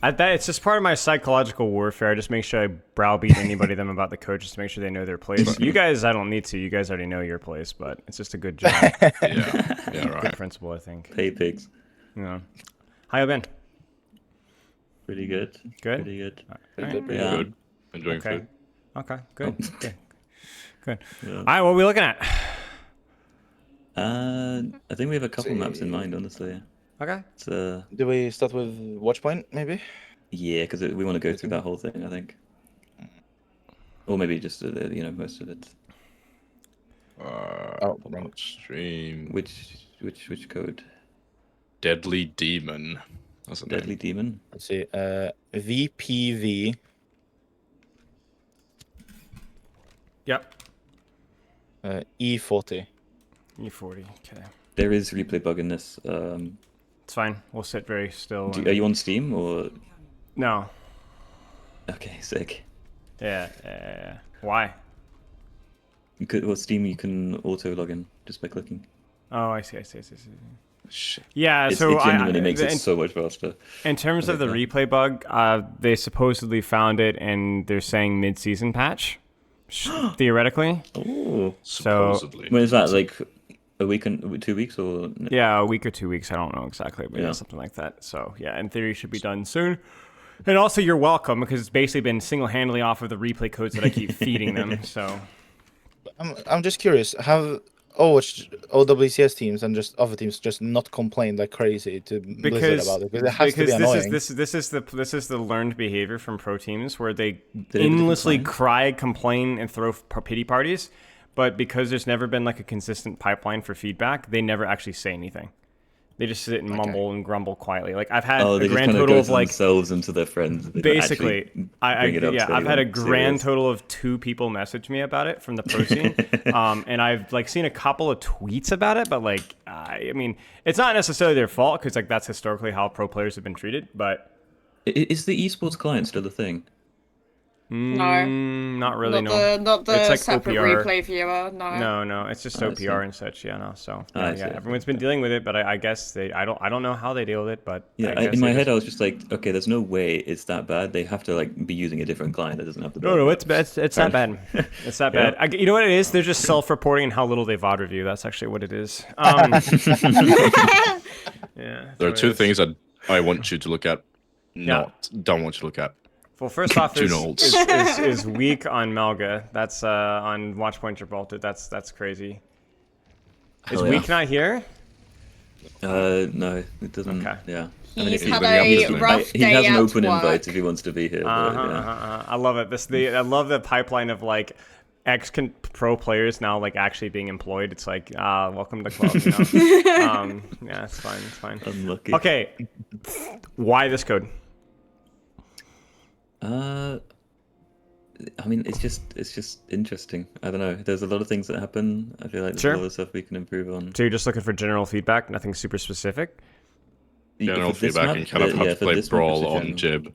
It's just part of my psychological warfare. I just make sure I browbeat anybody them about the coach, just to make sure they know their place. You guys, I don't need to. You guys already know your place, but it's just a good job. Yeah, right. Good principle, I think. Pay pigs. Yeah. How you been? Pretty good. Good? Pretty good. Pretty Yeah. good. Enjoying Okay. food. Okay, good. Good. Good. Yeah. All right, what are we looking at? I think we have a couple maps in mind, honestly. Okay. It's Do we start with Watchpoint, maybe? yeah, because we want to go through that whole thing, I think. Or maybe just most of it. Oh, wrong. Stream. Which code? Deadly Demon. That's a Deadly name. Demon. Let's see. VPV. Yep. E40. E40. Okay. There is replay bug in this. It's fine. We'll sit very still. Are you on Steam or? No. Okay, sick. Yeah. Why? You could, well, Steam you can auto log in just by clicking. Oh, I see. Shit. Yeah, It so genuinely makes it in, so much faster. in terms of the replay bug, they supposedly found it, and they're saying mid-season patch, theoretically. Oh, Supposedly. when is that? Like a week and 2 weeks or? Yeah, a week or 2 weeks. I don't know exactly, but yeah, Yeah. something like that. So yeah, in theory, should be done soon. And also, you're welcome, because it's basically been single-handedly off of the replay codes that I keep feeding them. So I'm just curious. Have OWCS teams and just other teams just not complained like crazy to Blizzard about it? Because it has to be annoying. this is the learned behavior from pro teams where they Did it endlessly decline? cry, complain, and throw pity parties. But because there's never been like a consistent pipeline for feedback, they never actually say anything. They just sit and mumble and grumble quietly. Like I've had Oh, a they just grand kind of total go of to like themselves and to their friends. They don't basically actually I bring it up to I've had a anyone grand serious. total of 2 people message me about it from the pro scene. And I've like seen a couple of tweets about it, but like I mean it's not necessarily their fault, because like that's historically how pro players have been treated, but Is the esports client still a thing? not really. Not It's the like separate OPR. replay viewer. No, it's just I OPR see. and such. Yeah, no. So I yeah, see. everyone's been dealing with it, but I guess I don't know how they deal with it, but Yeah, I guess in my they head just- I was just like, okay, there's no way it's that bad. They have to like be using a different client that doesn't have the. No, it's that bad. It's that Yeah. bad. You know what it is? They're just self-reporting how little they VOD review. That's actually what it is. Yeah. There are that's what two it is. things that I want you to look at. Don't want you to look at. Well, first off, Two is, notes. is weak on Melga. That's on Watchpoint Gibraltar. That's crazy. Is Hell yeah. weak not here? No, it doesn't. Okay. Yeah. He's he's had really up a his rough He day has an at open work. invite if he wants to be here. But, yeah. I love it. I love the pipeline of like pro players now like actually being employed. It's like welcome to the club. You know? Yeah, it's fine. It's fine. Unlucky. Okay, why this code? I mean, it's just interesting. I don't know. There's a lot of things that happen. I feel like there's Sure. a lot of stuff we can improve on. So you're just looking for general feedback, nothing super specific? General For this feedback map, and kind of yeah, how to for play this map, Brawl it's a on general- Jib,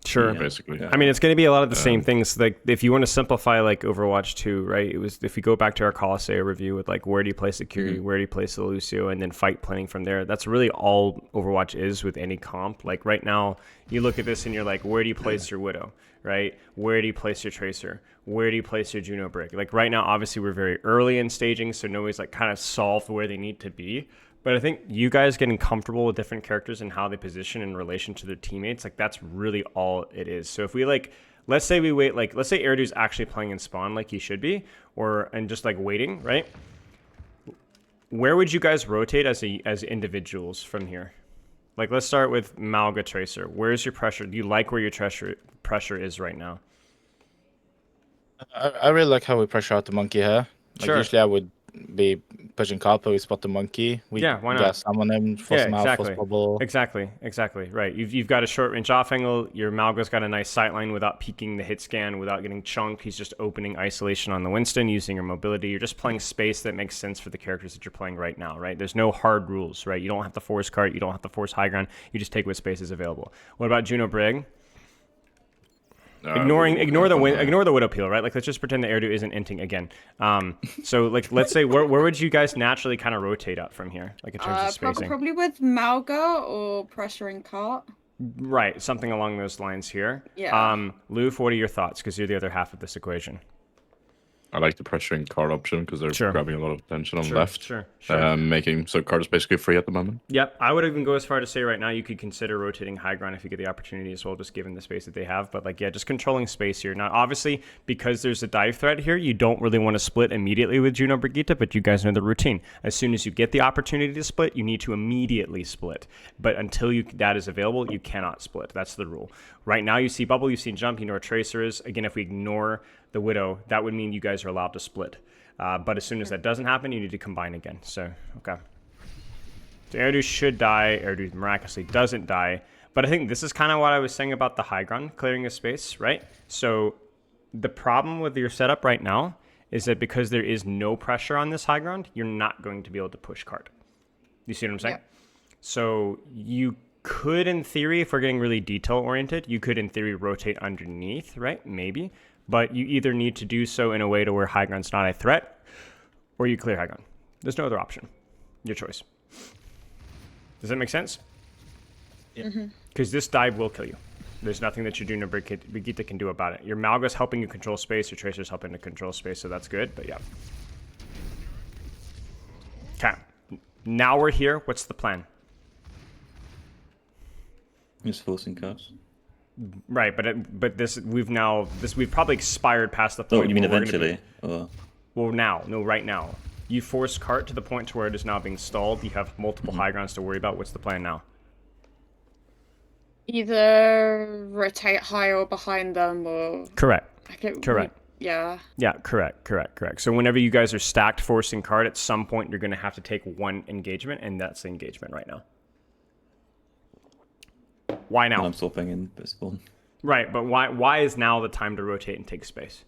Sure. basically. I mean, it's going to be a lot of the same things. Like, if you want to simplify, like Overwatch 2, right? It was if you go back to our Colossea review with like where do you place the Curie, where do you place the Lucio, and then fight planning from there. That's really all Overwatch is with any comp. Like right now, you look at this and you're like, where do you place your Widow, right? Where do you place your Tracer? Where do you place your Juno Brig? Like right now, obviously we're very early in staging, so nobody's like kind of solved where they need to be. But I think you guys getting comfortable with different characters and how they position in relation to their teammates, like that's really all it is. So if we like, let's say we wait, like let's say Erdu's actually playing in spawn like he should be, and just like waiting, right? Where would you guys rotate as individuals from here? Like let's start with Malga Tracer. Where's your pressure? Do you like where your pressure is right now? I really like how we pressure out the monkey here. Like Sure. usually I would be pushing Carpo, we spot the monkey. We Yeah, why not? gas summon him, force him out, force bubble. Exactly. Right. You've got a short range off angle. Your Malga's got a nice sightline without peeking the hit scan, without getting chunked. He's just opening isolation on the Winston using your mobility. You're just playing space that makes sense for the characters that you're playing right now, right? There's no hard rules, right? You don't have to force cart. You don't have to force high ground. You just take what space is available. What about Juno Brig? Ignore the Widow peel, right? Like let's just pretend the Erdu isn't inting again. So like let's say where would you guys naturally kind of rotate up from here, like in terms of spacing? Probably with Malga or pressuring cart. Right, something along those lines here. Yeah. Luf, what are your thoughts? Because you're the other half of this equation. I like the pressuring card option because they're grabbing a lot of attention on left. Sure. Making so card is basically free at the moment. Yep, I would even go as far to say right now you could consider rotating high ground if you get the opportunity as well, just given the space that they have. But like, yeah, just controlling space here. Now, obviously, because there's a dive threat here, you don't really want to split immediately with Juno Brigitte, but you guys know the routine. As soon as you get the opportunity to split, you need to immediately split. But until that is available, you cannot split. That's the rule. Right now, you see Bubble, you see Jump, you know where Tracer is. Again, if we ignore the Widow, that would mean you guys are allowed to split. But as soon as that doesn't happen, you need to combine again. So, okay. So Erdu should die. Erdu miraculously doesn't die. But I think this is kind of what I was saying about the high ground, clearing a space, right? So the problem with your setup right now is that because there is no pressure on this high ground, you're not going to be able to push card. You see what I'm saying? Yeah. So you could, in theory, if we're getting really detail-oriented, you could, in theory, rotate underneath, right? Maybe. But you either need to do so in a way to where high ground's not a threat, or you clear high ground. There's no other option. Your choice. Does that make sense? Yeah. Because this dive will kill you. There's nothing that your Juno Brigitte can do about it. Your Malga's helping you control space, your Tracer's helping to control space, so that's good, but yeah. Okay. Now we're here. What's the plan? Just forcing cards. Right, but we've probably expired past the point. Oh, you mean eventually? Or... Well, right now. You force cart to the point to where it is now being stalled. You have multiple high grounds to worry about. What's the plan now? Either rotate high or behind them, or correct. Correct. Yeah. Yeah, correct. So whenever you guys are stacked forcing card, at some point you're going to have to take one engagement, and that's the engagement right now. Why now? And I'm swapping in spawn. Right, but why is now the time to rotate and take space?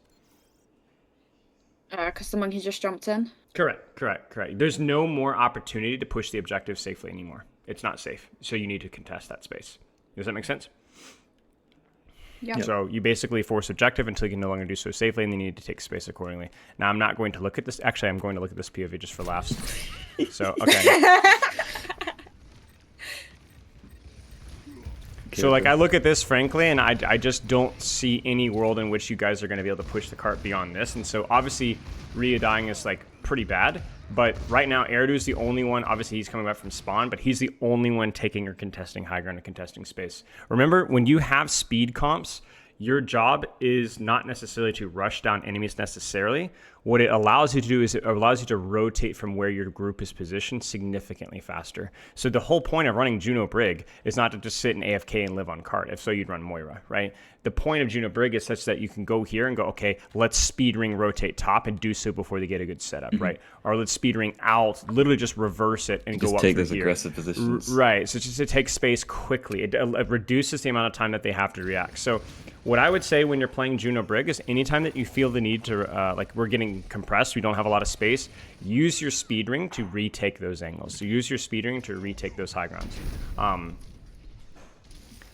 Because the monkey just jumped in. Correct. There's no more opportunity to push the objective safely anymore. It's not safe, so you need to contest that space. Does that make sense? Yeah. So you basically force objective until you can no longer do so safely, and then you need to take space accordingly. Now, I'm not going to look at this. Actually, I'm going to look at this POV just for laughs. So, okay. So, like, I look at this, frankly, and I just don't see any world in which you guys are going to be able to push the cart beyond this. And so, obviously, Rhea dying is, like, pretty bad. But right now, Erdu's the only one. Obviously, he's coming back from spawn, but he's the only one taking or contesting high ground and contesting space. Remember, when you have speed comps, your job is not necessarily to rush down enemies necessarily. What it allows you to do is it allows you to rotate from where your group is positioned significantly faster. So the whole point of running Juno Brig is not to just sit in AFK and live on cart. If so, you'd run Moira, right? The point of Juno Brig is such that you can go here and go, okay, let's speed ring rotate top and do so before they get a good setup, right? Or let's speed ring out, literally just reverse it and just go up take through those here. aggressive positions. Right, so just to take space quickly. It reduces the amount of time that they have to react. So what I would say when you're playing Juno Brig is anytime that you feel the need to, like we're getting compressed, we don't have a lot of space, use your speed ring to retake those angles. So use your speed ring to retake those high grounds.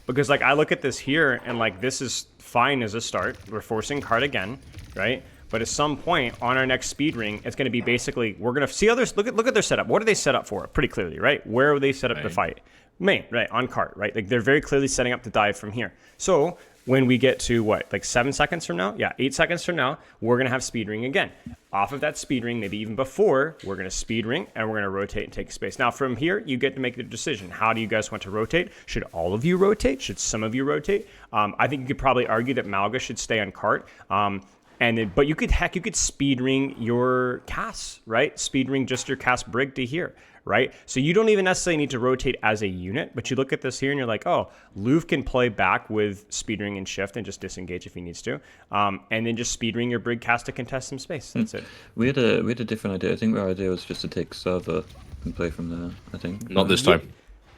Because like I look at this here and like this is fine as a start. We're forcing card again, right? But at some point on our next speed ring, it's going to be basically, we're going to see others, look at their setup. What are they set up for? Pretty clearly, right? Where are they set up to fight? Main, right, on cart, right? Like they're very clearly setting up to dive from here. So when we get to what, like 7 seconds from now? Yeah, 8 seconds from now, we're going to have speed ring again. Off of that speed ring, maybe even before, we're going to speed ring and we're going to rotate and take space. Now from here, you get to make the decision. How do you guys want to rotate? Should all of you rotate? Should some of you rotate? I think you could probably argue that Malga should stay on cart. But you could speed ring your Cass, right? Speed ring just your Cass Brig to here, right? So you don't even necessarily need to rotate as a unit, but you look at this here and you're like, oh, Luv can play back with speed ring and shift and just disengage if he needs to. And then just speed ring your Brig Cass to contest some space. That's it. We had a different idea. I think our idea was just to take server and play from there, I think. Not this time.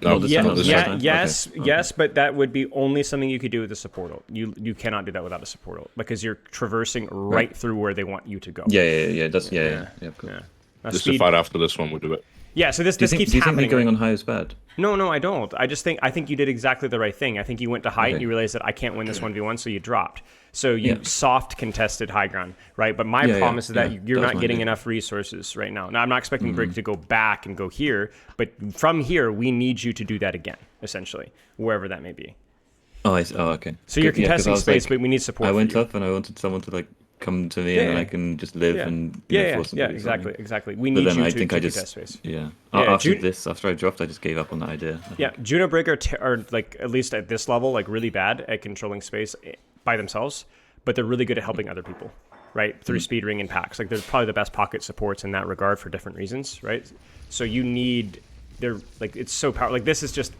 No, Yes, but that would be only something you could do with a support ult. You cannot do that without a support ult because you're traversing right through where they want you to go. Yeah. Of course. Just to fight after this one, we'll do it. Yeah, so this keeps happening. Do you think me going on high is bad? No, I don't. I think you did exactly the right thing. I think you went to height and you realized that I can't win this 1v1, so you dropped. So you soft contested high ground, right? But my promise is that you're not getting enough resources right now. Now, I'm not expecting Brig to go back and go here, but from here, we need you to do that again, essentially, wherever that may be. Oh, okay. So you're contesting space, but we need support. I went up and I wanted someone to like come to me and then I can just live and exactly. We need you to contest space. After I dropped, I just gave up on that idea. Juno Brig are like, at least at this level, like really bad at controlling space by themselves, but they're really good at helping other people, right? Through speed ring and packs. Like they're probably the best pocket supports in that regard for different reasons, right? So they're like, it's so powerful. Like this is just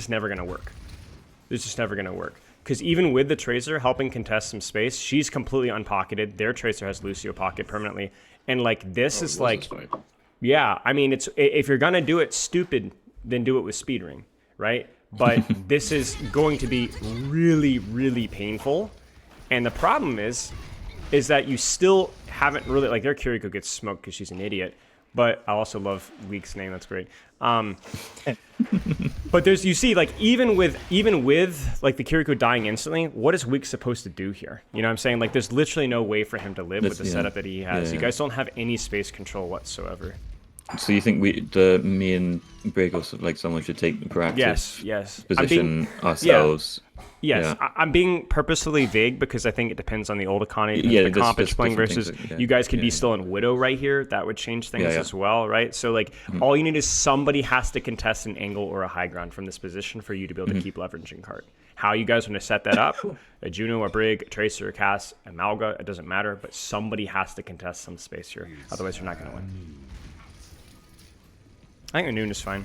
never gonna work. It's just never gonna work. Because even with the Tracer helping contest some space, she's completely unpocketed. Their Tracer has Lucio pocket permanently. And like this is like, yeah, I mean, it's if you're gonna do it stupid, then do it with speed ring, right? But this is going to be really, really painful. And the problem is that you still haven't really, like their Kiriko gets smoked because she's an idiot. But I also love Week's name, that's great. But you see, like even with like the Kiriko dying instantly, what is Week supposed to do here? You know what I'm saying? Like there's literally no way for him to live with the setup that he has. You guys don't have any space control whatsoever. So you think me and Brig or like someone should take the proactive position ourselves? Yes, yeah. I'm being purposefully vague because I think it depends on the old economy, the comp it's playing versus you guys could be still in Widow right here. That would change things as well, right? So like all you need is somebody has to contest an angle or a high ground from this position for you to be able to keep leveraging card. How you guys want to set that up, a Juno, a Brig, a Tracer, a Cass, a Malga, it doesn't matter, but somebody has to contest some space here. Otherwise you're not going to win. I think a Noon is fine.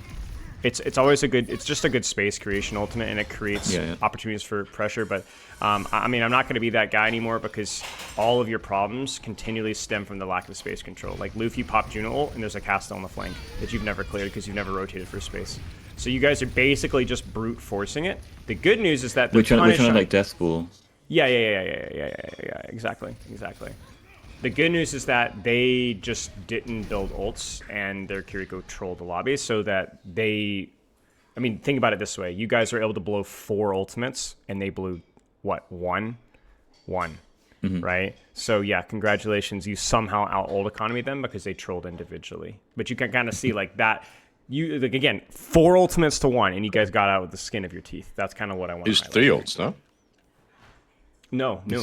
It's always it's just a good space creation ultimate, and it creates opportunities for pressure. But I mean, I'm not going to be that guy anymore because all of your problems continually stem from the lack of space control. Like Luffy popped Juno ult, and there's a cast on the flank that you've never cleared because you've never rotated for space. So you guys are basically just brute forcing it. The good news is that we're trying to like Death Spool. Yeah, exactly. The good news is that they just didn't build ults and their Kiriko trolled the lobby so that I mean, think about it this way. You guys are able to blow 4 ultimates and they blew, what, 1? 1, right? So yeah, congratulations. You somehow out-ult economy them because they trolled individually. But you can kind of see like that. You like, again, 4 ultimates to 1 and you guys got out with the skin of your teeth. That's kind of what I want to highlight. It's 3 ults, no? No. I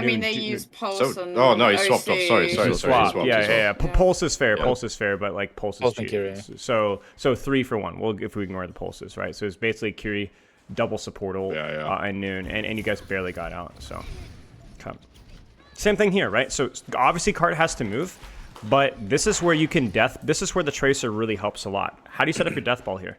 mean, they use Pulse and he swapped off. Sorry. He swapped. Yeah. Pulse is fair. Pulse is fair, but like Pulse is cheap. So 3 for 1. Well, if we ignore the pulses, right? So it's basically Curie, double support ult, and Noon, and you guys barely got out. So, same thing here, right? So obviously, card has to move, but this is where you can This is where the Tracer really helps a lot. How do you set up your death ball here?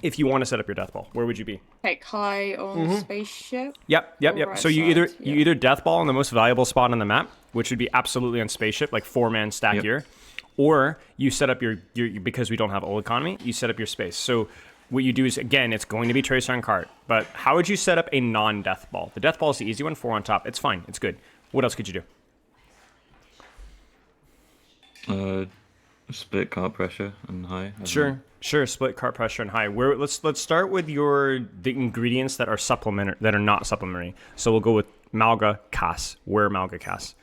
If you want to set up your death ball, where would you be? Take high on spaceship. Yep. Right so you either death ball on the most valuable spot on the map, which would be absolutely on spaceship, like 4-man stack here, or you set up your because we don't have ult economy, you set up your space. So what you do is, again, it's going to be Tracer on cart, but how would you set up a non-death ball? The death ball is the easy one, 4 on top. It's fine. It's good. What else could you do? Split cart pressure and high. Sure. Split cart pressure and high. Let's start with the ingredients that are not supplementary. So we'll go with Malga Cass. Where Malga Cass?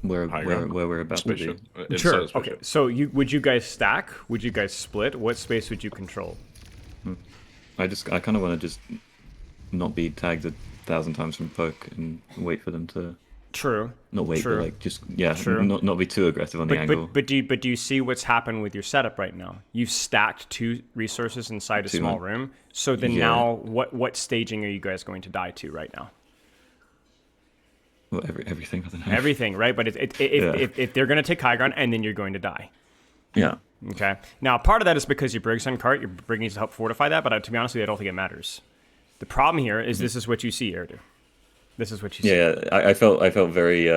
Where we're about to be. Sure. Okay. So would you guys stack? Would you guys split? What space would you control? I kind of want to just not be tagged 1,000 times from poke and wait for them to. True. Not wait, True. but like just not be too aggressive on the angle. But do you see what's happened with your setup right now? You've stacked 2 resources inside a small room. So then now, what staging are you guys going to die to right now? Well, everything. I don't know. Everything, right? But if they're going to take high ground, and then you're going to die. Yeah. Okay. Now, part of that is because your Brig's on cart. Your Brig needs to help fortify that. But to be honest with you, I don't think it matters. The problem here is this is what you see, Erdu. This is what you see. Yeah, I felt very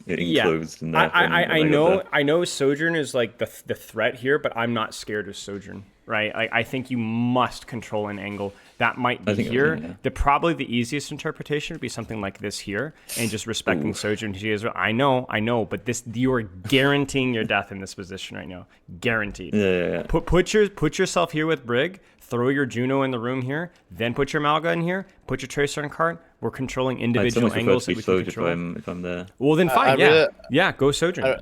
enclosed in that. I know Sojourn is like the threat here, but I'm not scared of Sojourn. right? I think you must control an angle. That might be here. Probably the easiest interpretation would be something like this here, and just respecting Sojourn as well. I know, but you are guaranteeing your death in this position right now. Guaranteed. Yeah. Put yourself here with Brig, throw your Juno in the room here, then put your Malga in here, put your Tracer on cart. We're controlling individual angles that we can control. If I'm there. Well, then fine, go Sojourn.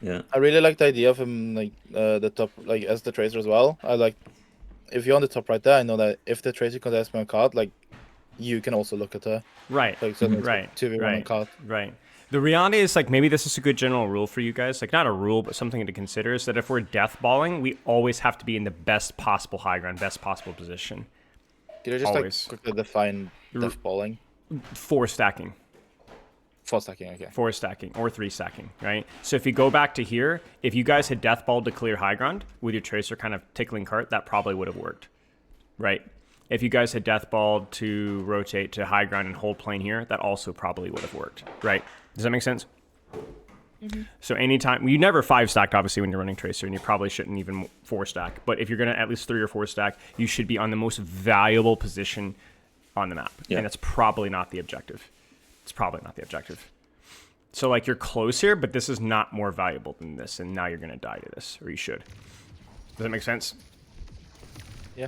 I really like the idea of him the top, like as the Tracer as well. I like if you're on the top right there. I know that if the Tracer contests me on card, like you can also look at her. Right. Like so right. 2v1 on card. Right. The reality is like maybe this is a good general rule for you guys. Like not a rule, but something to consider is that if we're death balling, we always have to be in the best possible high ground, best possible position. Can you just like quickly define death balling? 4 stacking. 4 stacking, okay. 4 stacking or 3 stacking, right? So if you go back to here, if you guys had death balled to clear high ground with your Tracer kind of tickling cart, that probably would have worked, right? If you guys had death balled to rotate to high ground and hold plane here, that also probably would have worked, right? Does that make sense? Mm-hmm. So anytime, you never 5 stacked obviously when you're running Tracer, and you probably shouldn't even 4 stack, but if you're gonna at least 3 or 4 stack, you should be on the most valuable position on the map, and that's probably not the objective. It's probably not the objective. So like you're close here, but this is not more valuable than this, and now you're gonna die to this, or you should. Does that make sense? Yeah.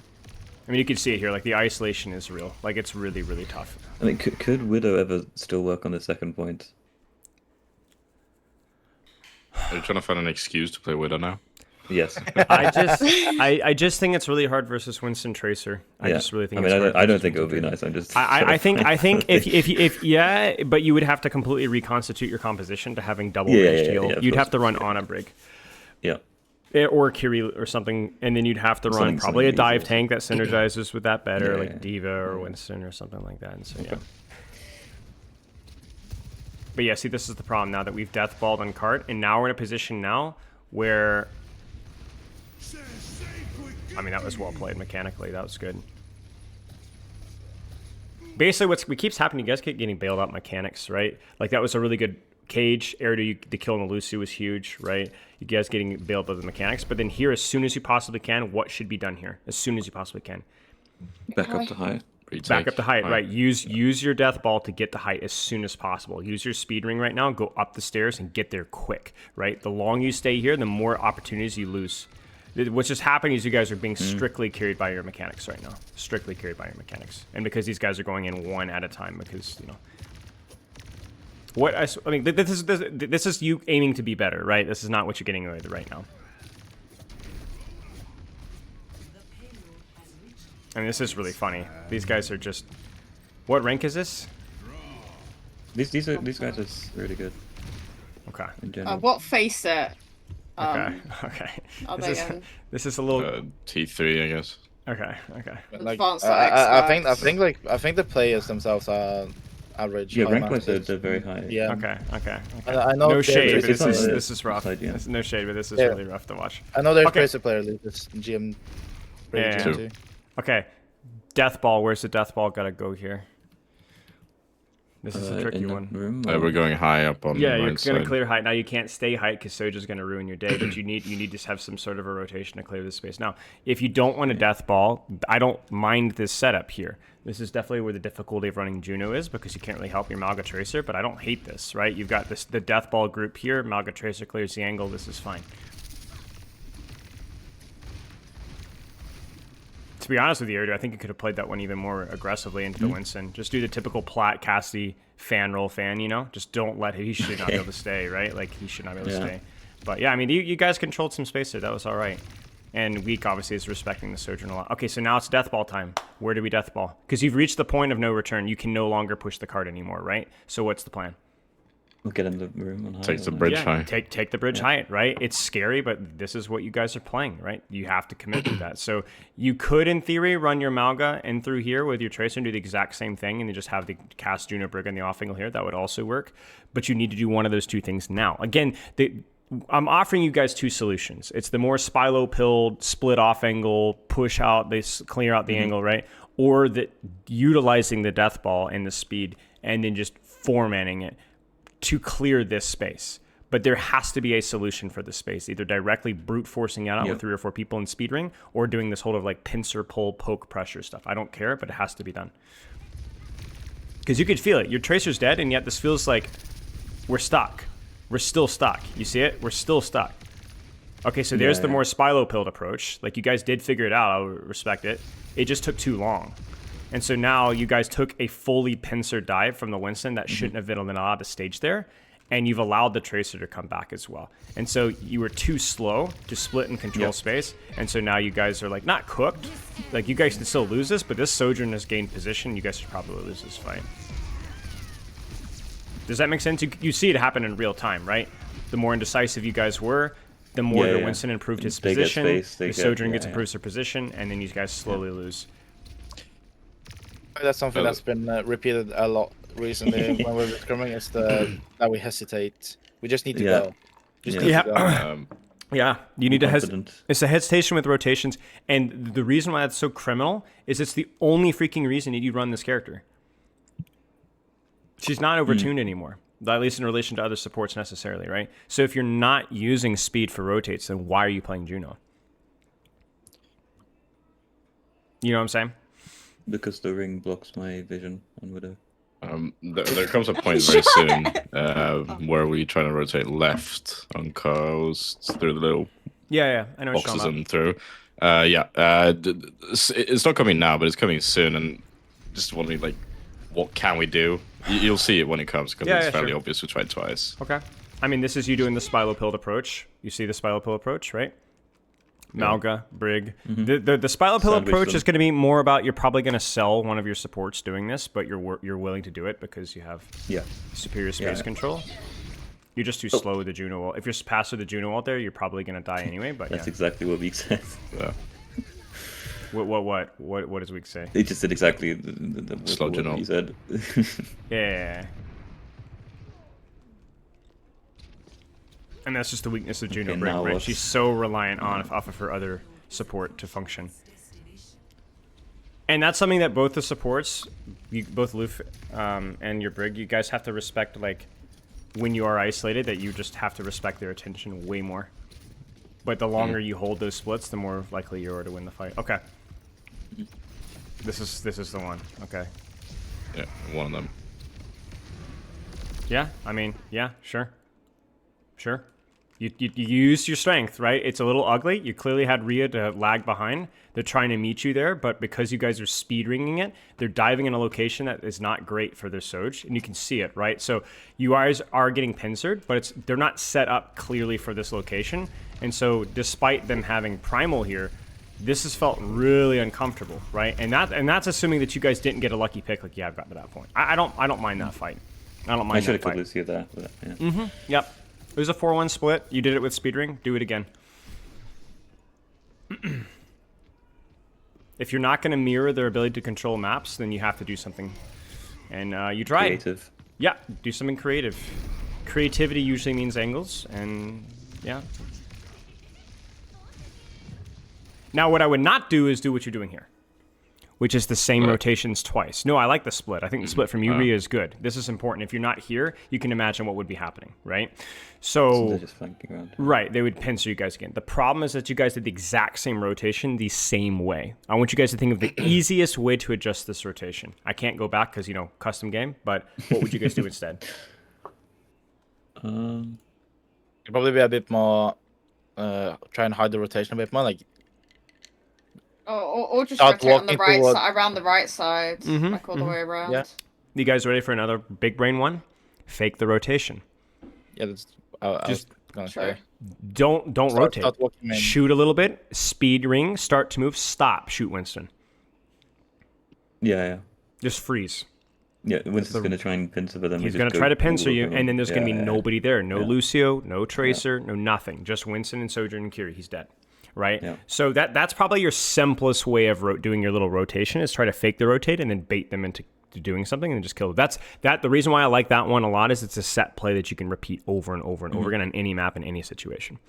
I mean, you can see it here, like the isolation is real. Like it's really, really tough. I mean, could Widow ever still work on the second point? Are you trying to find an excuse to play Widow now? Yes. I just think it's really hard versus Winston Tracer. I just really think. I don't think it would be nice. I'm just. I think if but you would have to completely reconstitute your composition to having double ranged heal. You'd have to run on a Brig. Yeah. Or Kiri or something, and then you'd have to run probably a dive tank that synergizes with that better, like Diva or Winston or something like that. And so But yeah, see, this is the problem now that we've death balled on cart, and now we're in a position now where. I mean, that was well played mechanically. That was good. Basically, what keeps happening, you guys keep getting bailed out mechanics, right? Like, that was a really good cage. The kill on the Lucy was huge, right? You guys getting bailed out of the mechanics. But then here, as soon as you possibly can, what should be done here? As soon as you possibly can. Back up to height. Back up to height, right. Use your death ball to get to height as soon as possible. Use your speed ring right now. Go up the stairs and get there quick, right? The longer you stay here, the more opportunities you lose. What's just happening is you guys are being strictly carried by your mechanics right now. Strictly carried by your mechanics. And because these guys are going in one at a time because, you know. I mean, this is you aiming to be better, right? This is not what you're getting away with right now. I mean, this is really funny. These guys are just... What rank is this? These guys are really good. Okay. In general. What face it? Okay. This is a little T3, I guess. Okay. Like, I think the players themselves are average. Yeah, rank wise they're very high. Yeah. Okay. I know no shade, but this is rough. No shade, but this is really rough to watch. I know there's Tracer player league. This GM. Yeah. Okay. Death ball. Where's the death ball? Gotta go here. This is a tricky one. We're going high up on. Yeah, you're gonna clear height. Now you can't stay height because Soja's gonna ruin your day. But you need to have some sort of a rotation to clear this space. Now, if you don't want a death ball, I don't mind this setup here. This is definitely where the difficulty of running Juno is because you can't really help your Malga Tracer. But I don't hate this, right? You've got the death ball group here. Malga Tracer clears the angle. This is fine. To be honest with you, I think you could have played that one even more aggressively into the Winston. Just do the typical Platt, Cassidy, fan roll fan, you know? Just don't let him. He should not be able to stay, right? Like, he should not be able to stay. But, yeah, I mean, you guys controlled some space there. That was all right. And Weak, obviously, is respecting the Sojourn a lot. Okay, so now it's death ball time. Where do we death ball? Because you've reached the point of no return. You can no longer push the card anymore, right? So what's the plan? We'll get in the room on high. Take the bridge high. Take the bridge height, right? It's scary, but this is what you guys are playing, right? You have to commit to that. So you could, in theory, run your Malga in through here with your Tracer and do the exact same thing, and then just have the cast Juno Brig on the off angle here. That would also work. But you need to do one of those two things now. Again, I'm offering you guys two solutions. It's the more Spilo pilled, split off angle, push out, they clear out the angle, right? Or utilizing the death ball and the speed, and then just four-manning it to clear this space. But there has to be a solution for this space, either directly brute forcing it out with 3 or 4 people in speed ring, or doing this whole of like pincer, pull, poke, pressure stuff. I don't care, but it has to be done. Because you could feel it. Your Tracer's dead, and yet this feels like we're stuck. We're still stuck. You see it? We're still stuck. Okay, so there's the more Spilo-pilled approach. Like, you guys did figure it out. I'll respect it. It just took too long. And so now you guys took a fully pincer dive from the Winston that shouldn't have been allowed to stage there, and you've allowed the Tracer to come back as well. And so you were too slow to split and control space, and so now you guys are, like, not cooked. Like, you guys can still lose this, but this Sojourn has gained position. You guys should probably lose this fight. Does that make sense? You see it happen in real time, right? The more indecisive you guys were, the more the Winston improved his position, the Sojourn gets improved their position, and then you guys slowly lose. That's something that's been repeated a lot recently when we're scrumming, is that we hesitate. We just need to go. Just need to go. Yeah, you need to hesitate. It's a hesitation with rotations, and the reason why that's so criminal is it's the only freaking reason that you run this character. She's not overtuned anymore, at least in relation to other supports necessarily, right? So if you're not using speed for rotates, then why are you playing Juno? You know what I'm saying? Because the ring blocks my vision on Widow. There comes a point very soon where we try to rotate left on coast through the little I know boxes and through. It's not coming now, but it's coming soon. And just wondering, like, what can we do? You'll see it when it comes, because it's fairly obvious. We tried twice. Okay. I mean, this is you doing the Spilo-pilled approach. You see the Spilo-pill approach, right? Malga, Brig. The Spilo-pill approach is going to be more about, you're probably going to sell one of your supports doing this, but you're willing to do it because you have superior space control. You're just too slow with the Juno ult. If you're faster with the Juno ult there, you're probably going to die anyway. But that's exactly what Week said. What does Week say? He just said exactly the slow Juno what he said. Yeah. And that's just the weakness of Juno Brig, right? She's so reliant off of her other support to function. And that's something that both the supports, both Loof and your Brig, you guys have to respect, like, when you are isolated, that you just have to respect their attention way more. But the longer you hold those splits, the more likely you are to win the fight. Okay. This is the one. Okay. Yeah, one of them. Yeah, I mean, yeah, sure. Sure. You used your strength, right? It's a little ugly. You clearly had Rhea to lag behind. They're trying to meet you there, but because you guys are speed ringing it, they're diving in a location that is not great for their Soj, and you can see it, right? So you guys are getting pincered, but they're not set up clearly for this location, and so despite them having Primal here, this has felt really uncomfortable, right? And that's assuming that you guys didn't get a lucky pick like you have gotten to that point. I don't mind that fight. I don't mind. I should that fight. have Lucio that. Yeah. Yep. It was a 4-1 split. You did it with Speedring. Do it again. If you're not going to mirror their ability to control maps, then you have to do something. And you tried. Creative. Yeah, do something creative. Creativity usually means angles, and yeah. Now, what I would not do is do what you're doing here, which is the same rotations twice. No, I like the split. I think the split from Rhea is good. This is important. If you're not here, you can imagine what would be happening, right? So they're just flanking around. Right, they would pincer you guys again. The problem is that you guys did the exact same rotation the same way. I want you guys to think of the easiest way to adjust this rotation. I can't go back because, custom game, but what would you guys do instead? It'd probably be a bit more, try and hide the rotation a bit more, like, or just rotate on the right side, around the right side, like all the way around. Yeah. You guys ready for another big brain one? Fake the rotation. Yeah, that's I was gonna say. Don't rotate. Shoot a little bit. Speed ring. Start to move. Stop. Shoot Winston. Yeah. Just freeze. Yeah, Winston's gonna try and pincer for them. He's gonna try to pincer you, and then there's gonna be nobody there. No Lucio, no Tracer, no nothing. Just Winston and Sojourn and Kiri. He's dead. Right? Yeah. So that's probably your simplest way of doing your little rotation, is try to fake the rotate and then bait them into doing something and then just kill them. The reason why I like that one a lot is it's a set play that you can repeat over and over and over again on any map in any situation.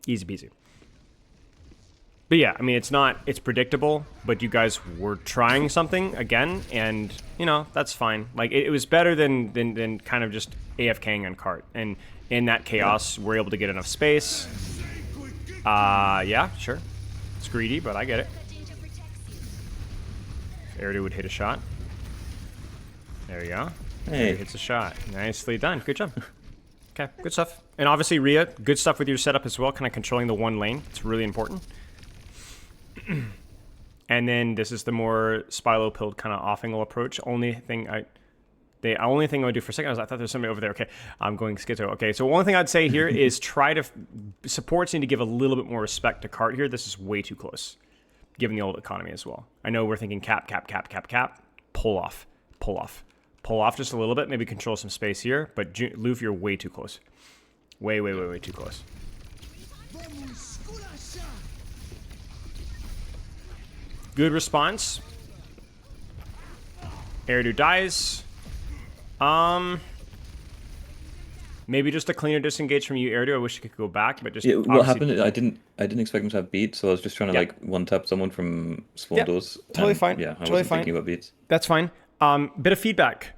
Easy peasy. But yeah, I mean, it's predictable, but you guys were trying something again, and, you know, that's fine. Like, it was better than kind of just AFKing on cart. And in that chaos, we're able to get enough space. Yeah, sure. It's greedy, but I get it. Eridu would hit a shot. There you go. Hey. Eridu hits a shot. Nicely done. Good job. Okay, good stuff. And obviously, Rhea, good stuff with your setup as well, kind of controlling the one lane. It's really important. And then this is the more Spilo pilled kind of off-angle approach. The only thing I would do for a second is I thought there was somebody over there. Okay, I'm going schizo. Okay, so one thing I'd say here is try to... Supports need to give a little bit more respect to cart here. This is way too close, given the old economy as well. I know we're thinking cap. Pull off. Pull off just a little bit. Maybe control some space here. But Loof, you're way too close. Way too close. Good response. Eridu dies. Maybe just a cleaner disengage from you, Eridu. I wish you could go back, but just... Yeah, what happened, I didn't expect him to have beats, so I was just trying to like one-tap someone from spawn doors. Totally fine. Yeah, I totally wasn't fine. thinking about beats. That's fine. Bit of feedback.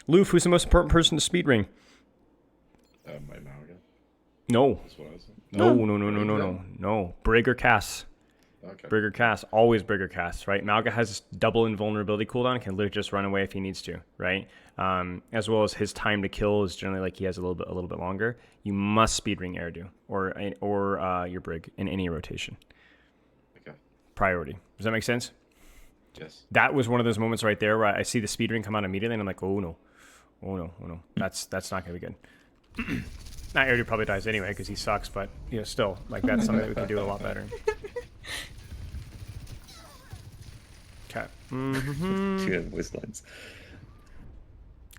Loof, who's the most important person to speed ring? My Malga. No. That's what I said. No. Brig or Cass. Okay. Brig or Cass. Always Brig or Cass, right? Malga has double invulnerability cooldown, can literally just run away if he needs to, right? As well as his time to kill is generally like he has a little bit longer. You must speed ring Eridu or your Brig in any rotation. Okay. Priority. Does that make sense? Yes. That was one of those moments right there where I see the speed ring come out immediately and I'm like, oh no. That's not gonna be good. Now Eridu probably dies anyway because he sucks, but you know, still, like that's something that we can do a lot better. Okay. Two voice lines.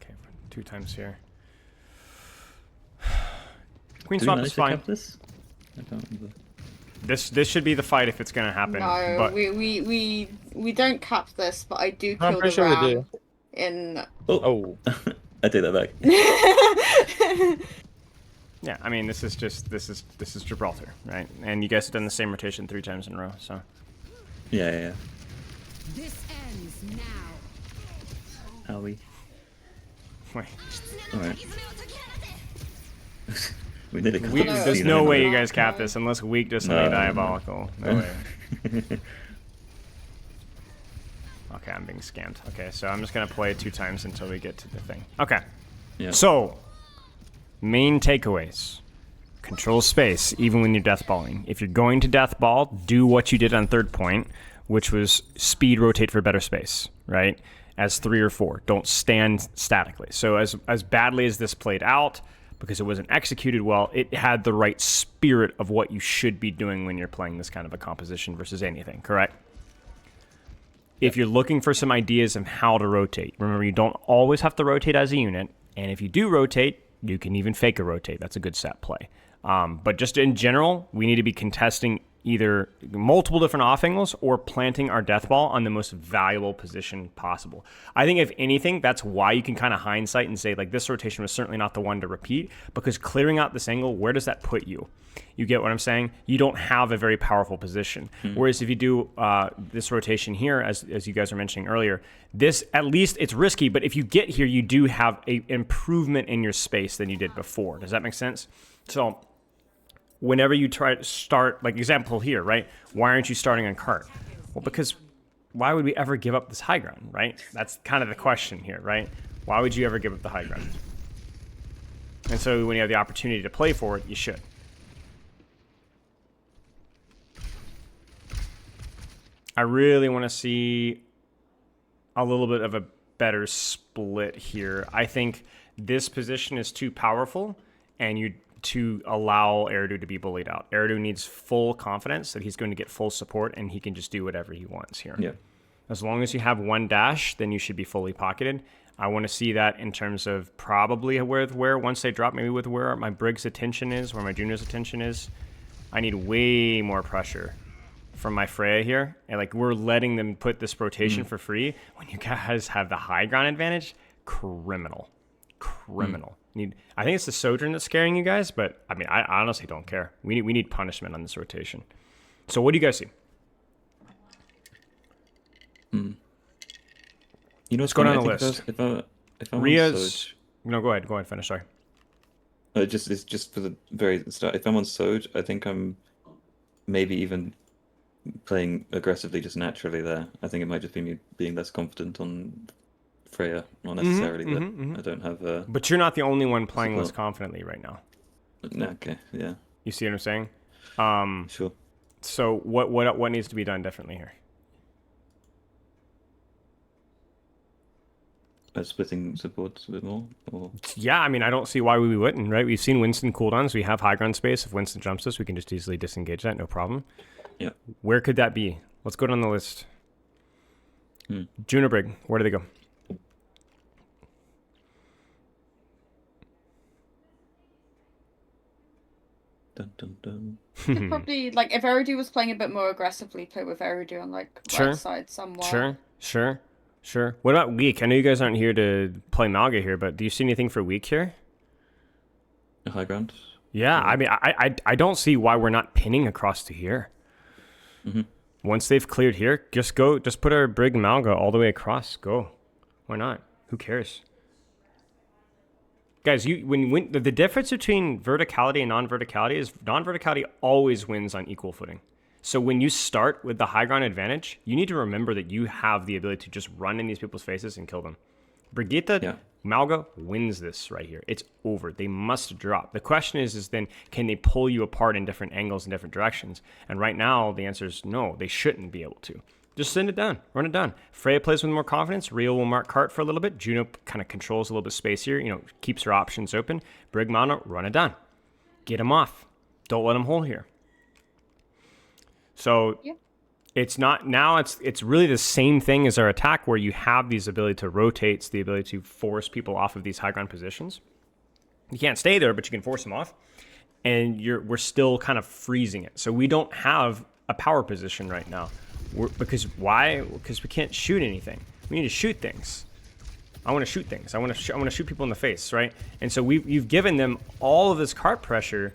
Okay, 2 times here. Queen Did we swap manage is to fine. cap this? I don't remember. This should be the fight if it's gonna happen. No, but... we don't cap this, but I do kill I'm the pretty sure we ram do. in. Oh. I take that back. Yeah, I mean this is Gibraltar, right? And you guys have done the same rotation 3 times in a row, so. Yeah. This ends now. How we? Wait. Alright. We did it. There's no way you guys cap this unless Weak does something diabolical. No way. Okay, I'm being scammed. Okay, so I'm just gonna play it 2 times until we get to the thing. Okay. Yeah. So, main takeaways. Control space, even when you're deathballing. If you're going to deathball, do what you did on 3rd point, which was speed rotate for better space, right? As 3 or 4. Don't stand statically. So as badly as this played out, because it wasn't executed well, it had the right spirit of what you should be doing when you're playing this kind of a composition versus anything, correct? If you're looking for some ideas of how to rotate, remember you don't always have to rotate as a unit, and if you do rotate, you can even fake a rotate. That's a good set play. But just in general, we need to be contesting either multiple different off angles or planting our death ball on the most valuable position possible. I think if anything, that's why you can kind of hindsight and say like this rotation was certainly not the one to repeat, because clearing out this angle, where does that put you? You get what I'm saying? You don't have a very powerful position. Whereas if you do this rotation here, as you guys were mentioning earlier, this, at least it's risky, but if you get here, you do have a improvement in your space than you did before. Does that make sense? So whenever you try to start, like example here, right? Why aren't you starting on cart? Well, because why would we ever give up this high ground, right? That's kind of the question here, right? Why would you ever give up the high ground? And so when you have the opportunity to play for it, you should. I really want to see a little bit of a better split here. I think this position is too powerful, and to allow Eridu to be bullied out. Eridu needs full confidence that he's going to get full support and he can just do whatever he wants here. Yeah. As long as you have 1 dash, then you should be fully pocketed. I want to see that in terms of probably where once they drop, maybe with where my Brig's attention is, where my Junior's attention is. I need way more pressure from my Freya here. And like we're letting them put this rotation for free when you guys have the high ground advantage. Criminal. I think it's the Sojourn that's scaring you guys, but I mean, I honestly don't care. We need punishment on this rotation. So what do you guys see? You know, let's go down the list. If I'm Rhea's... No, go ahead, finish, sorry. It's just for the very start. If I'm on Soj, I think I'm maybe even playing aggressively just naturally there. I think it might just be me being less confident on Freya, not necessarily that I don't have... But you're not the only one playing less confidently right now. No, okay, yeah. You see what I'm saying? Sure. So what needs to be done differently here? Splitting supports a bit more? Or... Yeah, I mean, I don't see why we wouldn't, right? We've seen Winston cooldowns. We have high ground space. If Winston jumps us, we can just easily disengage that, no problem. Yeah. Where could that be? Let's go down the list. Juno Brig, where do they go? Dun, dun, dun. Could probably, like, if Eridu was playing a bit more aggressively, play with Eridu on, like, right side somewhere. Sure. What about weak? I know you guys aren't here to play Malga here, but do you see anything for weak here? The high ground? Yeah, I mean, I don't see why we're not pinning across to here. Once they've cleared here, just put our Brig Malga all the way across. Go. Why not? Who cares? Guys, when the difference between verticality and non-verticality is non-verticality always wins on equal footing. So when you start with the high ground advantage, you need to remember that you have the ability to just run in these people's faces and kill them. Brigitte, Malga wins this right here. It's over. They must drop. The question is then, can they pull you apart in different angles and different directions? And right now, the answer is no, they shouldn't be able to. Just send it down. Run it down. Freya plays with more confidence. Rio will mark cart for a little bit. Juno kind of controls a little bit of space here. You know, keeps her options open. Brig Mana, run it down. Get him off. Don't let him hold here. So it's not now. It's really the same thing as our attack, where you have these ability to rotate, the ability to force people off of these high ground positions. You can't stay there, but you can force them off, and we're still kind of freezing it. So we don't have a power position right now. Because why? Because we can't shoot anything. We need to shoot things. I want to shoot things. I want to shoot people in the face, right? And so you've given them all of this cart pressure.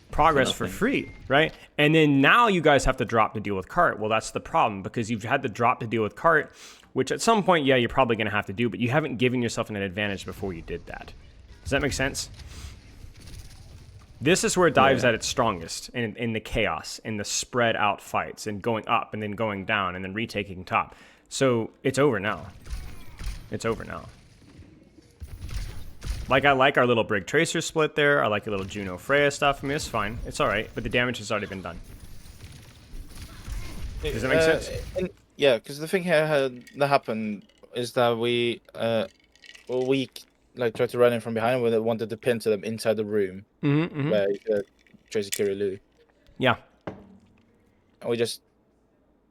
Progress for free, right? And then now you guys have to drop to deal with cart. Well, that's the problem, because you've had to drop to deal with cart, which at some point, you're probably going to have to do, but you haven't given yourself an advantage before you did that. Does that make sense? This is where it dives at its strongest, in the chaos, in the spread out fights, and going up and then going down and then retaking top. So it's over now. It's over now. Like, I like our little Brig Tracer split there. I like a little Juno Freya stuff. I mean, it's fine. It's all right, but the damage has already been done. Does that make sense? Yeah, because the thing here that happened is that we like tried to run in from behind when they wanted to pin to them inside the room where Tracy Kirilu. Yeah. And we just,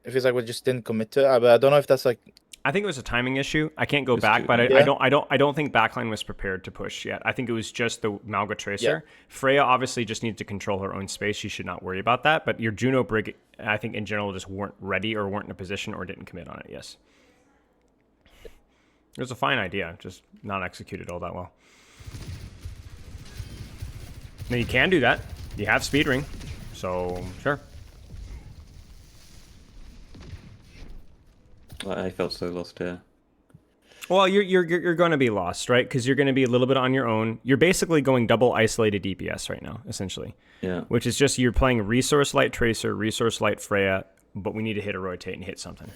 it feels like we just didn't commit to it. But I don't know if that's like. I think it was a timing issue. I can't go back, but I don't think backline was prepared to push yet. I think it was just the Malga Tracer. Yeah. Freya obviously just needs to control her own space. She should not worry about that. But your Juno Brig, I think in general, just weren't ready or weren't in a position or didn't commit on it. Yes. It was a fine idea, just not executed all that well. Now you can do that. You have speed ring, so sure. I felt so lost here. Well, you're going to be lost, right? Because you're going to be a little bit on your own. You're basically going double isolated DPS right now, essentially. Yeah. Which is just you're playing Resource Light Tracer, Resource Light Freya, but we need to hit a rotate and hit something,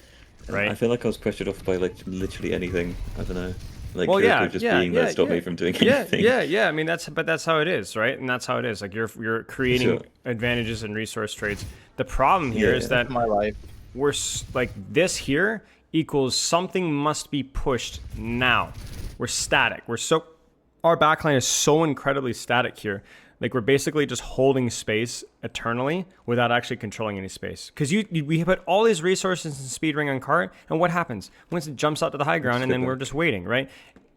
right? I feel like I was pressured off by like literally anything. I don't know. Like, well, being there stopped me from doing anything. Yeah. I mean, that's how it is, right? And that's how it is. Like you're creating advantages and resource trades. The problem here is that my life. We're like this here equals something must be pushed now. We're static. Our backline is so incredibly static here. Like we're basically just holding space eternally without actually controlling any space. Because we put all these resources and speed ring on cart, and what happens? Winston jumps out to the high ground, and then we're just waiting, right?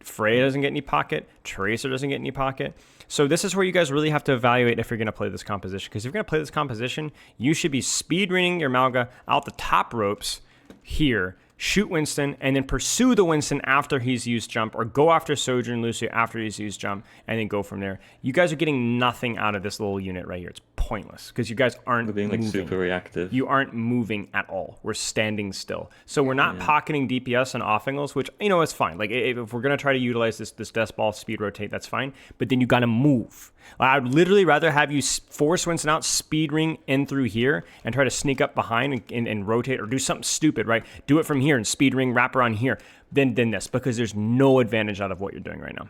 Freya doesn't get any pocket. Tracer doesn't get any pocket. So this is where you guys really have to evaluate if you're going to play this composition. Because if you're going to play this composition, you should be speed ringing your Malga out the top ropes here, shoot Winston, and then pursue the Winston after he's used jump, or go after Sojourn Lucio after he's used jump, and then go from there. You guys are getting nothing out of this little unit right here. It's pointless because you guys aren't We're being like moving. super reactive. You aren't moving at all. We're standing still. So we're not pocketing DPS on off angles, which, you know, is fine. Like, if we're going to try to utilize this death ball speed rotate, that's fine. But then you got to move. I'd literally rather have you force Winston out, speed ring in through here, and try to sneak up behind and rotate or do something stupid, right? Do it from here and speed ring, wrap around here, than this, because there's no advantage out of what you're doing right now.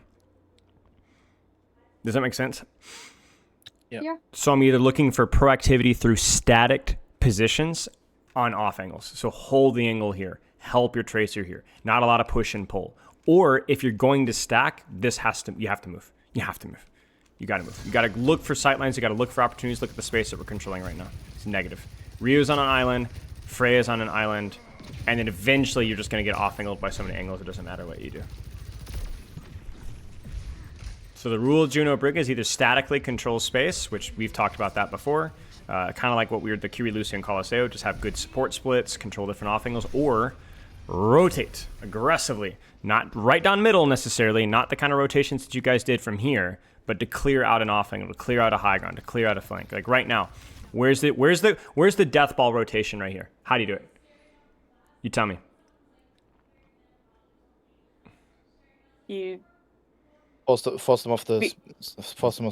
Does that make sense? Yeah. So I'm either looking for proactivity through static positions on off angles. So hold the angle here. Help your tracer here. Not a lot of push and pull. Or if you're going to stack, you have to move. You have to move. You got to move. You got to look for sight lines. You got to look for opportunities. Look at the space that we're controlling right now. It's negative. Ryu's on an island. Freya's on an island. And then eventually you're just going to get off angled by so many angles. It doesn't matter what you do. So the rule of Juno Brig is either statically control space, which we've talked about that before, kind of like what we were the Curie Lucy and Colosseo, just have good support splits, control different off angles, or rotate aggressively. Not right down middle necessarily, not the kind of rotations that you guys did from here, but to clear out an off angle, to clear out a high ground, to clear out a flank. Like right now, where's the death ball rotation right here? How do you do it? You tell me. You Force them off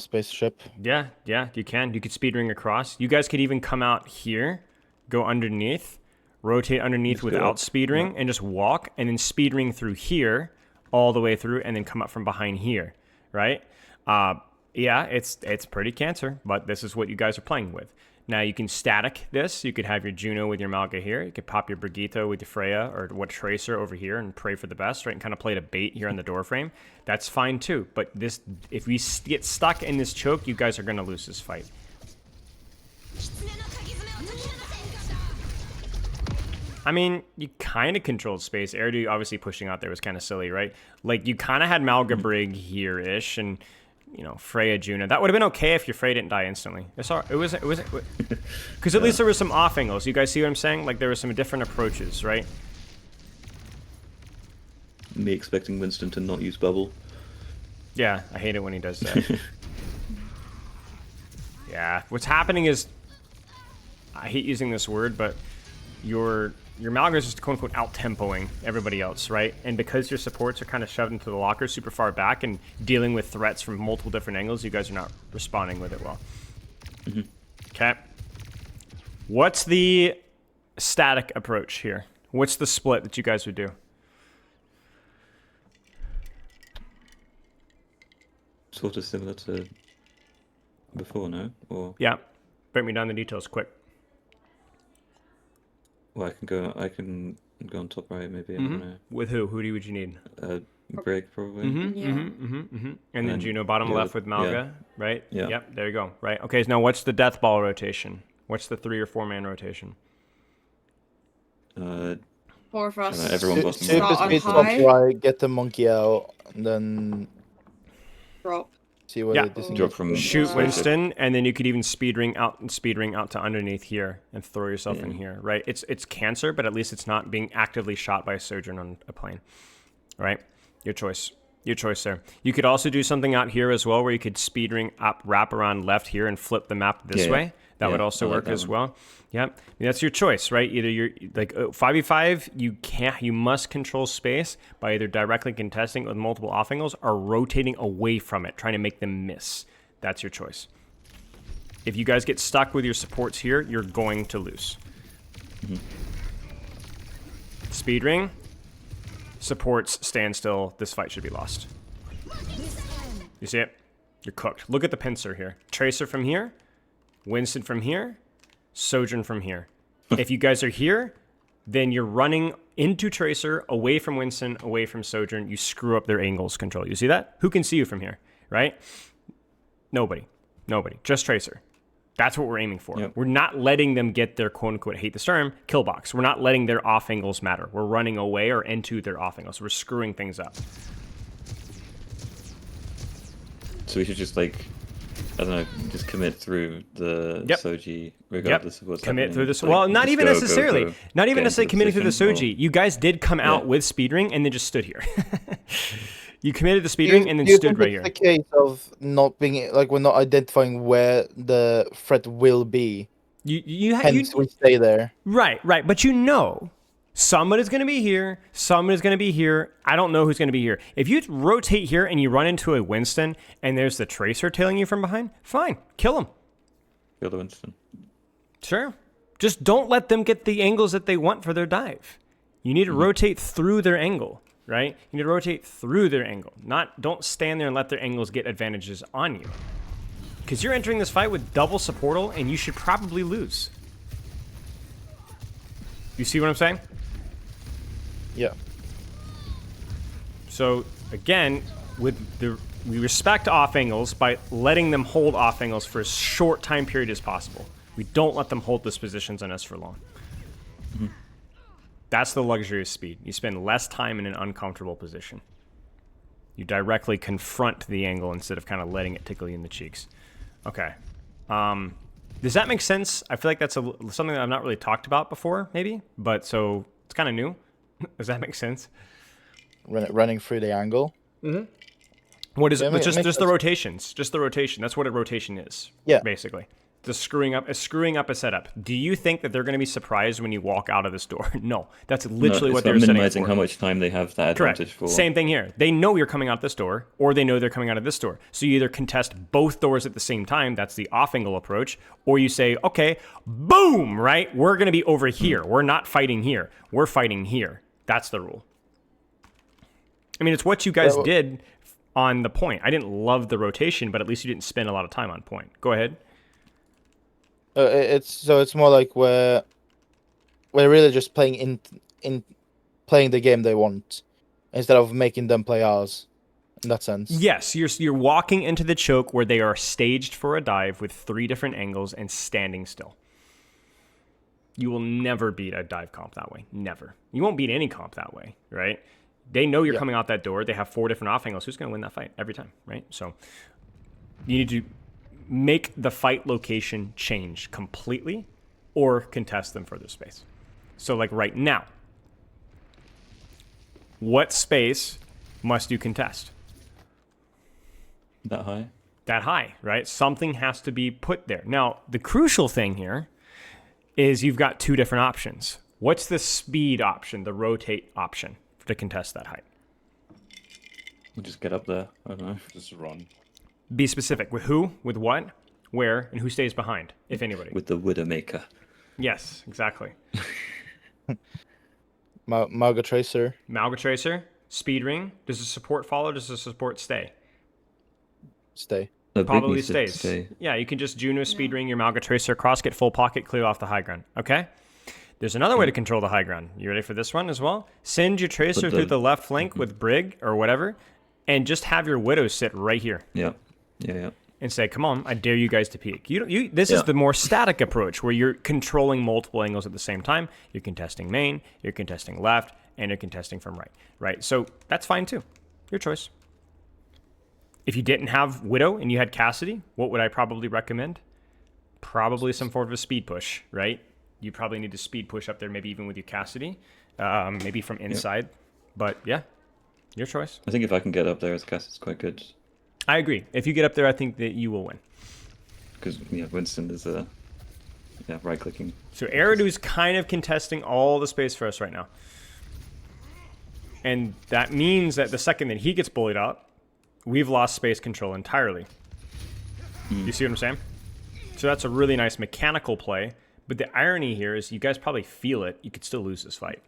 spaceship. Yeah, you can. You could speed ring across. You guys could even come out here, go underneath, rotate underneath without speed ring, and just walk, and then speed ring through here, all the way through, and then come up from behind here, right? Yeah, it's pretty cancer, but this is what you guys are playing with. Now you can static this. You could have your Juno with your Malga here. You could pop your Brigitte with your Freya or what Tracer over here and pray for the best, right? And kind of play a bait here on the door frame. That's fine too. But this, if we get stuck in this choke, you guys are going to lose this fight. I mean, you kind of controlled space. Erdu obviously pushing out there was kind of silly, right? Like you kind of had Malga Brig here-ish and, you know, Freya Juno. That would have been okay if your Freya didn't die instantly. It was because at least there was some off angles. You guys see what I'm saying? Like there were some different approaches, right? Me expecting Winston to not use bubble. Yeah, I hate it when he does that. Yeah, what's happening is, I hate using this word, but your Malga is just quote-unquote out-tempoing everybody else, right? And because your supports are kind of shoved into the locker super far back and dealing with threats from multiple different angles, you guys are not responding with it well. Okay. What's the static approach here? What's the split that you guys would do? Sort of similar to before, no? Or Yeah. Break me down the details quick. well, I can go on top right maybe. I don't know. With who? Would you need? Break probably. And then Juno bottom yeah, left with Malga, yeah. right? Yeah. Yep, there you go. Right. Okay, so now what's the death ball rotation? What's the 3 or 4 man rotation? 4 of us. Everyone got Super Start on speed top high. right, get the monkey out, and then Drop. see where Yeah. they disengage. Drop from Shoot Yeah. Winston, and then you could even speed ring out to underneath here and throw yourself in here, right? It's cancer, but at least it's not being actively shot by a sojourn on a plane, right? Your choice. Your choice there. You could also do something out here as well where you could speed ring up, wrap around left here and flip the map this way. That would also work as well. Yeah, I mean, that's your choice, right? Either you're like 5v5, you must control space by either directly contesting with multiple off angles or rotating away from it, trying to make them miss. That's your choice. If you guys get stuck with your supports here, you're going to lose. Speed ring, supports, stand still. This fight should be lost. You see it? You're cooked. Look at the pincer here. Tracer from here. Winston from here, Sojourn from here. If you guys are here, then you're running into Tracer, away from Winston, away from Sojourn. You screw up their angles control. You see that? Who can see you from here, right? Nobody. Just Tracer. That's what we're aiming for. Yep. We're not letting them get their quote-unquote, hate this term, kill box. We're not letting their off angles matter. We're running away or into their off angles. We're screwing things up. So we should just like, I don't know, just commit through the Soji regardless of what's happening. Commit through this. Like, well, not just even go, necessarily. go, Not even get necessarily into committing through the position, Soji. You guys did come out with speed ring and then just stood here. You committed the speed ring and then stood right here. The case of not being like we're not identifying where the threat will be. Hence we stay there. Right. But you know, somebody's going to be here. Somebody's going to be here. I don't know who's going to be here. If you rotate here and you run into a Winston and there's the Tracer tailing you from behind, fine, kill him. Kill the Winston. Sure. Just don't let them get the angles that they want for their dive. You need to rotate through their angle, right? You need to rotate through their angle. Don't stand there and let their angles get advantages on you. Because you're entering this fight with double supportal and you should probably lose. You see what I'm saying? Yeah. So again, we respect off angles by letting them hold off angles for as short time period as possible. We don't let them hold those positions on us for long. That's the luxury of speed. You spend less time in an uncomfortable position. You directly confront the angle instead of kind of letting it tickle you in the cheeks. Okay. Does that make sense? I feel like that's something that I've not really talked about before, maybe. But so it's kind of new. Does that make sense? Running through the angle. What is it? Just the rotations. Just the rotation. That's what a rotation is. Yeah. Basically. The screwing up a setup. Do you think that they're going to be surprised when you walk out of this door? No, that's literally what they're setting minimizing how much time they have that advantage for. Same thing here. They know you're coming out this door, or they know they're coming out of this door. So you either contest both doors at the same time. That's the off-angle approach, or you say, okay, boom, right? We're going to be over here. We're not fighting here. We're fighting here. That's the rule. I mean, it's what you guys did on the point. I didn't love the rotation, but at least you didn't spend a lot of time on point. Go ahead. It's more like we're really just playing playing the game they want instead of making them play ours. In that sense. Yes, you're walking into the choke where they are staged for a dive with 3 different angles and standing still. You will never beat a dive comp that way. Never. You won't beat any comp that way, right? They know you're coming out that door. They have 4 different off angles. Who's going to win that fight every time, right? So you need to make the fight location change completely or contest them further space. So like right now, what space must you contest? That high? That high, right? Something has to be put there. Now, the crucial thing here is you've got 2 different options. What's the speed option, the rotate option to contest that height? We'll just get up there. I don't know. Just run. Be specific. With who, with what, where, and who stays behind, if anybody. With the Widowmaker. Yes, exactly. Malga Tracer. Malga Tracer. Speed ring. Does the support follow? Does the support stay? Stay. No, probably stays. Yeah, you can just Juno speed ring your Malga Tracer across, get full pocket, clear off the high ground. Okay? There's another way to control the high ground. You ready for this one as well? Send your Tracer through the left flank with Brig or whatever, and just have your Widow sit right here. Yeah. And say, come on, I dare you guys to peek. This is the more static approach where you're controlling multiple angles at the same time. You're contesting main, you're contesting left, and you're contesting from right. Right? So that's fine too. Your choice. If you didn't have Widow and you had Cassidy, what would I probably recommend? Probably some form of a speed push, right? You probably need to speed push up there, maybe even with your Cassidy, maybe from inside. But yeah, your choice. I think if I can get up there as Cassidy's quite good. I agree. If you get up there, I think that you will win. Because Winston is right-clicking. So Eridu's kind of contesting all the space for us right now. And that means that the second that he gets bullied up, we've lost space control entirely. You see what I'm saying? So that's a really nice mechanical play. But the irony here is you guys probably feel it. You could still lose this fight.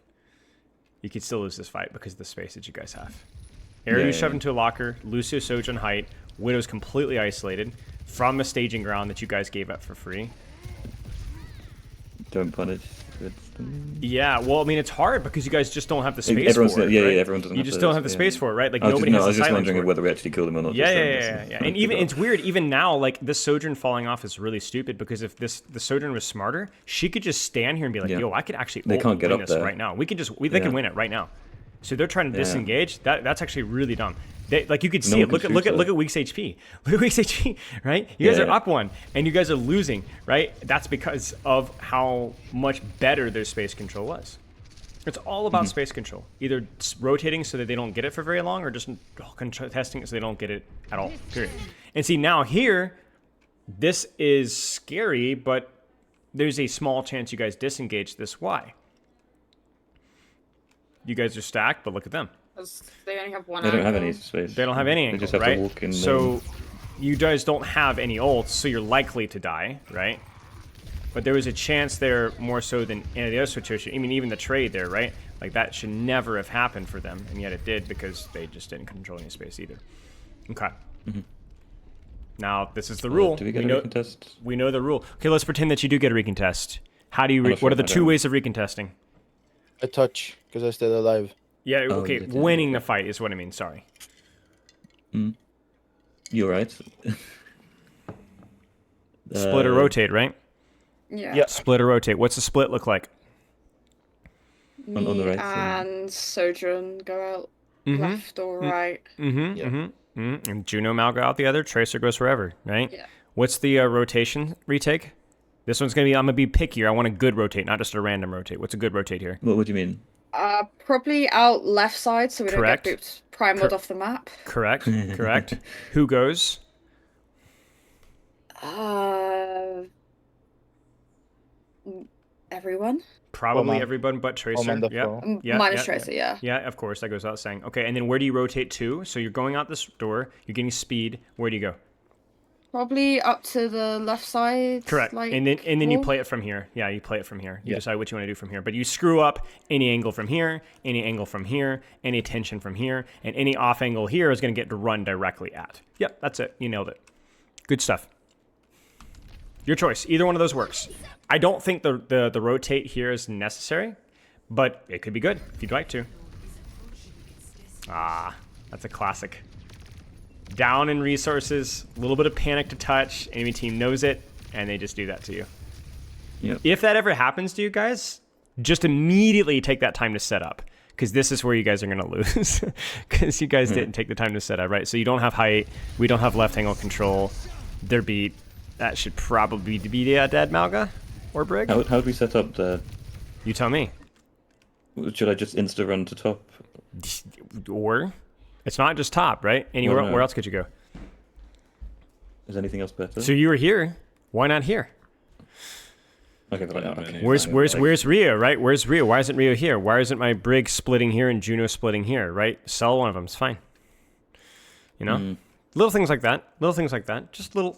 You could still lose this fight because of the space that you guys have. Eridu shoved into a locker. Lucio Sojourn height. Widow's completely isolated from a staging ground that you guys gave up for free. Don't punish. Yeah, well, I mean, it's hard because you guys just don't have the space for it. Right? Everyone doesn't. You just don't have the space for it, right? Like nobody has the silence. I was just wondering whether we actually killed him or not. Yeah. And even it's weird. Even now, like this Sojourn falling off is really stupid because if the Sojourn was smarter, she could just stand here and be like, "Yo, I could actually they can't get win up this there right now. We can win it right now." So they're trying to disengage. That's actually really dumb. Like you could see it. Look at Week's HP. Look at Week's HP, right? You guys are up 1 and you guys are losing, right? That's because of how much better their space control was. It's all about space control. Either rotating so that they don't get it for very long, or just contesting it so they don't get it at all, period. And see, now here, this is scary, but there's a small chance you guys disengage this. Why? You guys are stacked, but look at them. They only have one They don't have angle. any space. They don't have any They angle, just have right? to walk in. So you guys don't have any ults, so you're likely to die, right? But there was a chance there more so than any of the other situation. I mean, even the trade there, right? Like, that should never have happened for them, and yet it did because they just didn't control any space either. Okay. Now, this is the rule. Do we get a recontest? We know the rule. Okay, let's pretend that you do get a recontest. How do you? What are the two ways of recontesting? A touch, because I stayed alive. Yeah. Okay. Winning the fight is what I mean. Sorry. You're right. Split or rotate, right? Yeah. Split or rotate. What's the split look like? Me on the right, and Sojourn go out left or right. And Juno Mal go out the other. Tracer goes wherever, right? Yeah. What's the rotation retake? This one's gonna be. I'm gonna be pickier. I want a good rotate, not just a random rotate. What's a good rotate here? What would you mean? Probably out left side, so we Correct. don't get booped primed off the map. Correct. Correct. Who goes? Everyone. Probably Woman. everyone but Tracer. Woman the Yeah. pro. Minus Tracer, yeah. Yeah, of course. That goes without saying. Okay, and then where do you rotate to? So you're going out this door. You're getting speed. Where do you go? Probably up to the left side. Correct. Like, and then you wall. play it from here. Yeah, you play it from here. You Yeah. decide what you want to do from here. But you screw up any angle from here, any angle from here, any tension from here, and any off angle here is going to get to run directly at. Yep, that's it. You nailed it. Good stuff. Your choice. Either one of those works. I don't think the rotate here is necessary, but it could be good if you'd like to. Ah, that's a classic. Down in resources, a little bit of panic to touch. Enemy team knows it, and they just do that to you. Yep. If that ever happens to you guys, just immediately take that time to set up, because this is where you guys are going to lose, because you guys didn't take the time to set up, right? So you don't have height, we don't have left angle control. They're beat. That should probably be dead, Malga or Brig. How would we set up the? You tell me. Should I just insta run to top? Or it's not just top, right? Anywhere No. where else could you go? Is anything else better? So you were here. Why not here? Okay, but okay. Where's Rio, right? Where's Rio? Why isn't Rio here? Why isn't my Brig splitting here and Juno splitting here, right? Sell one of them. It's fine. You know? Little things like that. Little things like that. Just little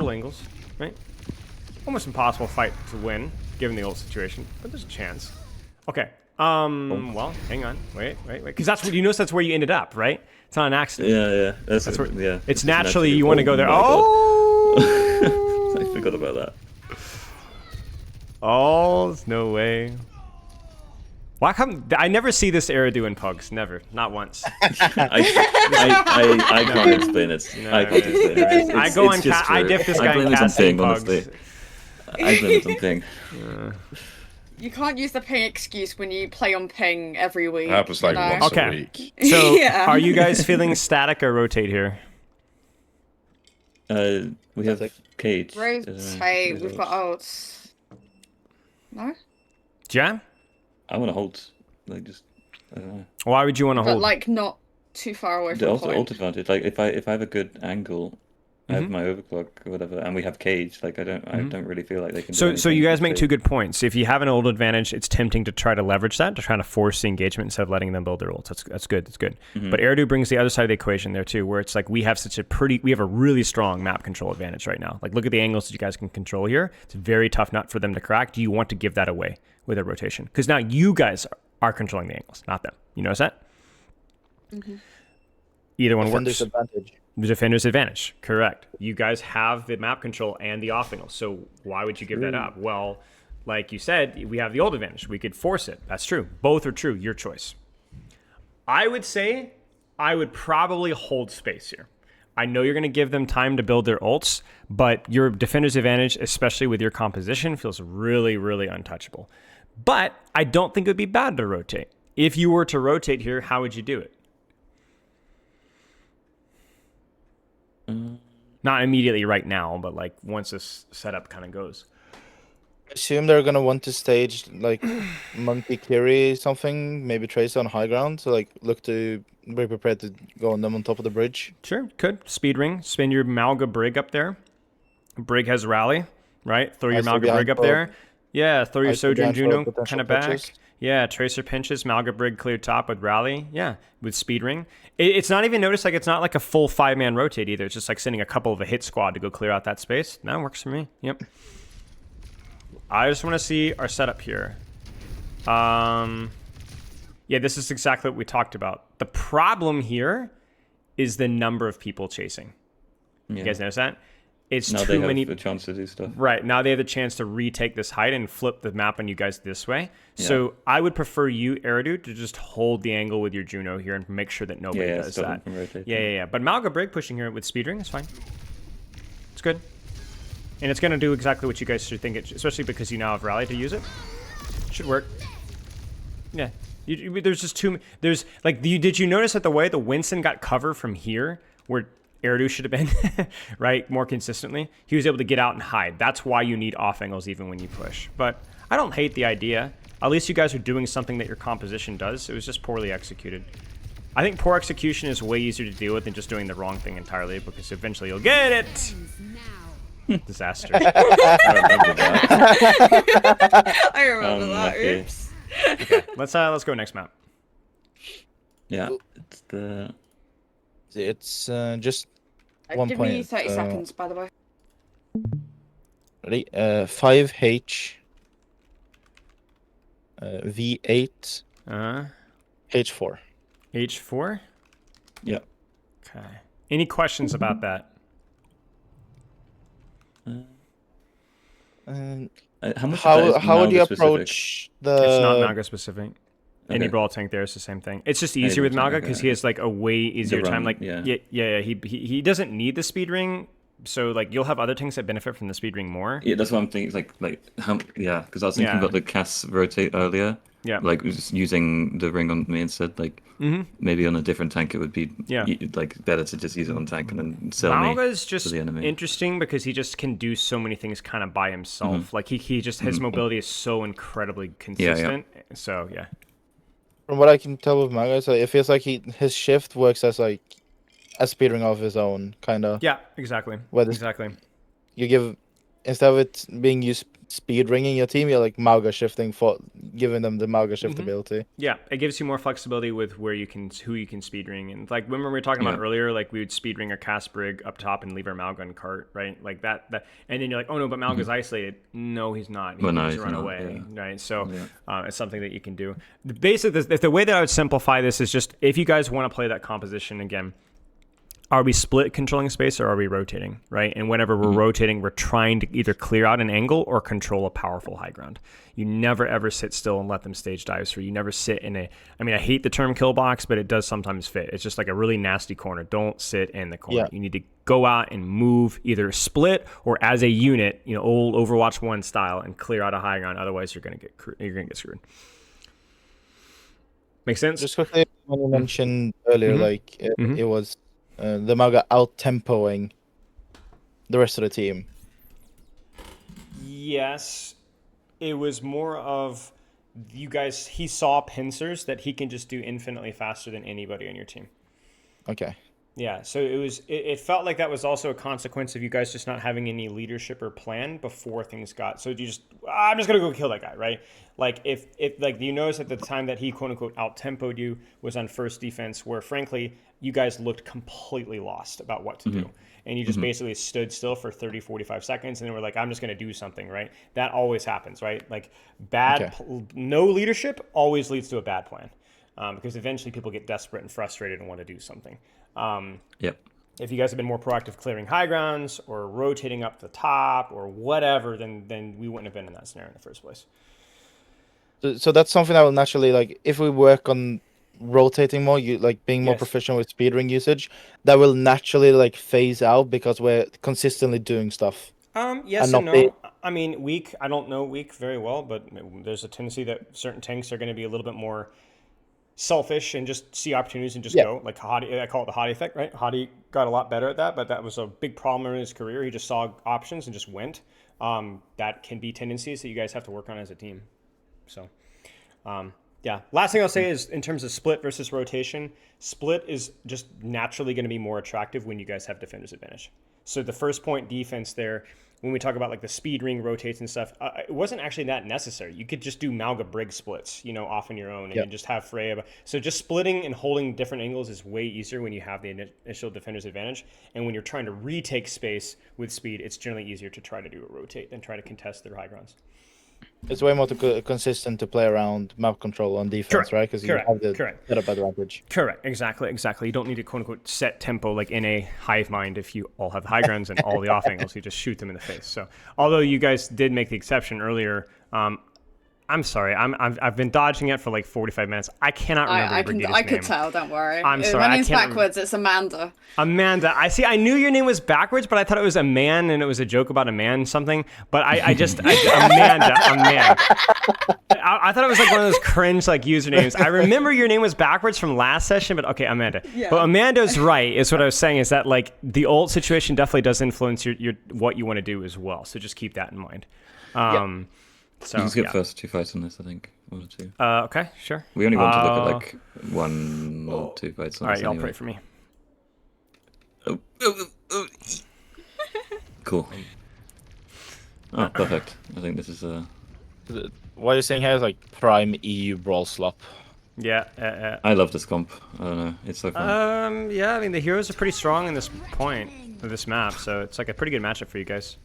angles, right? Almost impossible fight to win, given the old situation, but there's a chance. Okay. Well, hang on. Wait. Because that's what you notice. That's where you ended up, right? It's not an accident. Yeah. That's where. Yeah. It's naturally you want to go there. my God. Oh. I forgot about that. Oh, there's no way. Why come I never see this era doing pugs? Never, not once. I can't explain it. I can't explain it. I go on. I diff this guy in casting pugs. Honestly. I blame it on ping. You can't use the ping excuse when you play on ping every week. Happens like you know? once a Okay. week. So, Yeah. are you guys feeling static or rotate here? We have cage. Rotate. We've got ults. No? Jam? I want to hold. Like just. I don't know. Why would you want to But hold? like not too far away from The the ult point. advantage. Like if I have a good angle, I have my overclock or whatever, and we have cage. Like I don't really feel like they can. Do So you guys make anything two good points. If you have an ult advantage, it's tempting to try to leverage that, to try to force the engagement instead of letting them build their ults. That's good. That's good. But Erdu brings the other side of the equation there too, where it's like we have a really strong map control advantage right now. Like look at the angles that you guys can control here. It's a very tough nut for them to crack. Do you want to give that away with a rotation? Because now you guys are controlling the angles, not them. You notice that? Either one Defender's works. advantage. The defender's advantage, correct. You guys have the map control and the off angle, so why would you give that up? Well, like you said, we have the old advantage. We could force it. That's true. Both are true. Your choice. I would say I would probably hold space here. I know you're going to give them time to build their ults, but your defender's advantage, especially with your composition, feels really, really untouchable. But I don't think it would be bad to rotate. If you were to rotate here, how would you do it? Not immediately right now, but like once this setup kind of goes. I assume they're gonna want to stage like Monkey Kiri something, maybe Tracer on high ground, so like look to be prepared to go on them on top of the bridge. Sure, could. Speed ring, spin your Malga Brig up there. Brig has rally, right? Throw your Malga Brig up there. Yeah, throw your Sojourn Juno kind of back. Yeah, Tracer pinches, Malga Brig cleared top with rally. Yeah, with speed ring. It's not even noticed, like it's not like a full 5-man rotate either. It's just like sending a couple of a hit squad to go clear out that space. That works for me. Yep. I just want to see our setup here. Yeah, this is exactly what we talked about. The problem here is the number of people chasing. Yeah. You guys notice that? It's now too they many. have the chance to do stuff. Right. Now they have the chance to retake this height and flip the map on you guys this way. Yeah. So I would prefer you, Eridu, to just hold the angle with your Juno here and make sure that nobody does that. Yeah. But Malga Brig pushing here with Speedring is fine. It's good. And it's going to do exactly what you guys should think, especially because you now have Rally to use it. Should work. Yeah. There's just too... There's, like, did you notice that the way the Winston got cover from here, where Eridu should have been, right, more consistently? He was able to get out and hide. That's why you need off angles even when you push. But I don't hate the idea. At least you guys are doing something that your composition does. It was just poorly executed. I think poor execution is way easier to deal with than just doing the wrong thing entirely, because eventually you'll get it. Disaster. I remember that. Okay. Oops. Okay, let's go next map. Yeah, it's the. It's just 1 Give point. me 30 seconds, by the way. Ready? 5H. V8. H4. H4. Yeah. Okay. Any questions about that? How would you approach the? It's not Malga specific. Okay. Any brawl tank there is the same thing. It's just easier with Malga because he has like a way easier time. Like he doesn't need the speed ring, so like you'll have other tanks that benefit from the speed ring more. Yeah, that's what I'm thinking. It's because I was thinking about the Cass rotate earlier. Yeah. Like just using the ring on me instead. Like maybe on a different tank it would be like better to just use it on tank and then sell Malga's just the enemy. interesting because he just can do so many things kind of by himself. Like he just his mobility is so incredibly consistent. So yeah. From what I can tell with Malga, so it feels like his shift works as like a speed ring of his own, kind of. Yeah, exactly. Exactly. You give, instead of it being used speed ringing your team, you're like Malga shifting for giving them the Malga shift ability. Yeah, it gives you more flexibility with who you can speed ring. And like remember we were talking about earlier, like we would speed ring a Cass Brig up top and leave our Malga in cart, right? Like that and then you're like, oh no, but Malga's isolated. No, he's not. He can just run away. Yeah. Right. So it's something that you can do. Basically, the way that I would simplify this is just if you guys want to play that composition again, are we split controlling space or are we rotating, right? And whenever we're rotating, we're trying to either clear out an angle or control a powerful high ground. You never, ever sit still and let them stage dives through. You never sit in I hate the term kill box, but it does sometimes fit. It's just like a really nasty corner. Don't sit in the corner. Yeah. You need to go out and move either split or as a unit, old Overwatch 1 style and clear out a high ground. Otherwise, you're going to get screwed. Make sense? Just quickly, when you mentioned earlier, it was... the Malga out-tempoing the rest of the team. Yes. It was more of you guys, he saw pincers that he can just do infinitely faster than anybody on your team. Okay. Yeah, so it felt like that was also a consequence of you guys just not having any leadership or plan before things got. So you just, I'm just going to go kill that guy, right? Like if like you notice at the time that he quote unquote out-tempoed you was on first defense where frankly you guys looked completely lost about what to do. And you just basically stood still for 30, 45 seconds and then we're like, I'm just going to do something, right? That always happens, right? Like no leadership always leads to a bad plan because eventually people get desperate and frustrated and want to do something. If you guys have been more proactive clearing high grounds or rotating up the top or whatever, then we wouldn't have been in that scenario in the first place. So that's something I will naturally, like, if we work on rotating more, being more proficient with speed ring usage, that will naturally phase out because we're consistently doing stuff. Yes and no. I mean, weak. I don't know weak very well, but there's a tendency that certain tanks are going to be a little bit more selfish and just see opportunities and just go. Like Hadi, I call it the Hadi effect, right? Hadi got a lot better at that, but that was a big problem in his career. He just saw options and just went. that can be tendencies that you guys have to work on as a team. So, yeah. Last thing I'll say is in terms of split versus rotation, split is just naturally going to be more attractive when you guys have defender's advantage. So the first point defense there, when we talk about like the speed ring rotates and stuff, it wasn't actually that necessary. You could just do Malga Brig splits, you know, off on your own, and then just have Freya. So just splitting and holding different angles is way easier when you have the initial defender's advantage. And when you're trying to retake space with speed, it's generally easier to try to do a rotate than try to contest their high grounds. It's way more consistent to play around map control on defense, right? Because you have the setup advantage. Correct. Exactly. You don't need to quote unquote set tempo like in a Hivemind if you all have high grounds and all the off angles. You just shoot them in the face. So although you guys did make the exception earlier, I'm sorry. I've been dodging it for like 45 minutes. I cannot remember Brigida's name. I could tell. Don't worry. I'm sorry. My name's backwards. It's Amanda. Amanda. I knew your name was backwards, but I thought it was a man, and it was a joke about a man something. But Amanda. I thought it was like one of those cringe like usernames. I remember your name was backwards from last session, but okay, Amanda. Yeah. But Amanda's right. Is what I was saying is that like the ult situation definitely does influence your what you want to do as well. So just keep that in mind. So, you can skip first 2 fights on this, I think. 1 or 2. Okay, sure. We only want to look at like 1 or 2 fights on all this. All right, y'all pray for me. Cool. Oh, perfect. I think this is What you're saying here is like prime EU brawl slop. Yeah. I love this comp. I don't know. It's so fun. Yeah, I mean, the heroes are pretty strong in this point of this map, so it's like a pretty good matchup for you guys.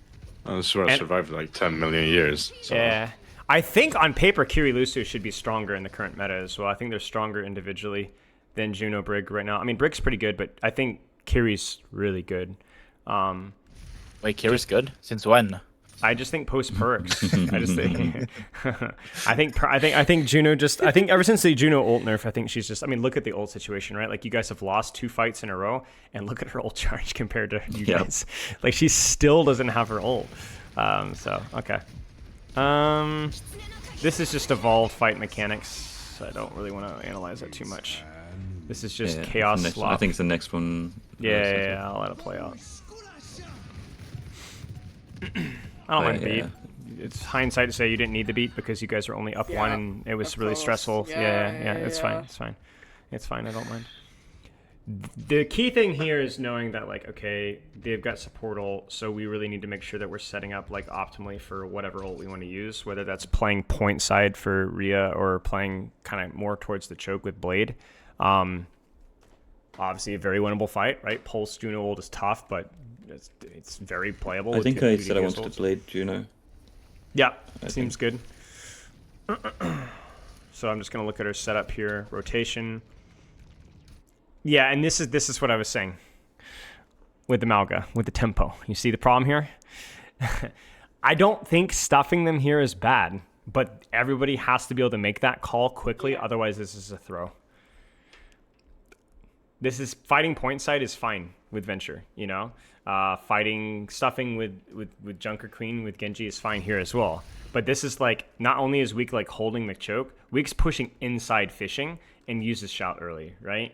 I swear I survived like 10 million years. So. Yeah. I think on paper, Kiri-Lucio should be stronger in the current meta as well. I think they're stronger individually than Juno Brig right now. I mean, Brig's pretty good, but I think Kiri's really good. Wait, Kiri's good? Since when? I just think post perks. I just think. I think Juno just. I think ever since the Juno ult nerf, I think she's just. I mean, look at the ult situation, right? Like you guys have lost 2 fights in a row, and look at her ult charge compared to you guys. Like she still doesn't have her ult. So okay. This is just evolved fight mechanics. So I don't really want to analyze it too much. This is just chaos slop. I think it's the next one. Yeah, I'll let it play out. I don't mind the beat. It's hindsight to say you didn't need the beat because you guys were only up 1 and it was really stressful. Yeah, it's fine. It's fine. I don't mind. The key thing here is knowing that like, okay, they've got support ult, so we really need to make sure that we're setting up like optimally for whatever ult we want to use, whether that's playing point side for Rhea or playing kind of more towards the choke with Blade. Obviously a very winnable fight, right? Pulse Juno ult is tough, but it's very playable. I think I said I wanted to Blade Juno. Yeah, seems good. So I'm just gonna look at her setup here. Rotation. Yeah, and this is what I was saying with the Malga, with the tempo. You see the problem here? I don't think stuffing them here is bad, but everybody has to be able to make that call quickly, otherwise this is a throw. This is fighting point side is fine with Venture, you know? Stuffing with Junker Queen with Genji is fine here as well. But this is like, not only is Weak like holding the choke, Weak's pushing inside fishing and uses shout early, right?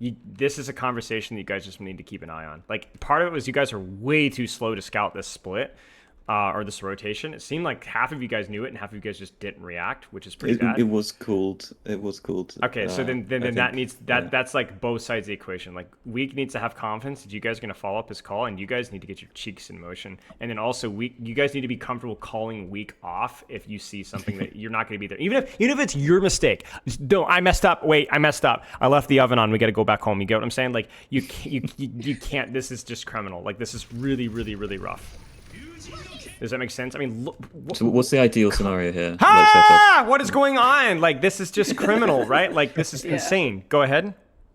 This is a conversation that you guys just need to keep an eye on. Like, part of it was you guys are way too slow to scout this split. Or this rotation. It seemed like half of you guys knew it and half of you guys just didn't react, which is pretty bad. It was cooled. It was cooled. Okay, so then that needs that's like both sides of the equation. Like Weak needs to have confidence that you guys are gonna follow up his call, and you guys need to get your cheeks in motion. And then also you guys need to be comfortable calling Weak off if you see something that you're not gonna be there. Even if it's your mistake. No, I messed up. Wait, I messed up. I left the oven on. We gotta go back home. You get what I'm saying? Like you can't. This is just criminal. Like this is really, really, really rough. Does that make sense? I mean, so what's the ideal scenario here? What is going on? Like, this is just criminal, right? Like, this is insane. Go ahead,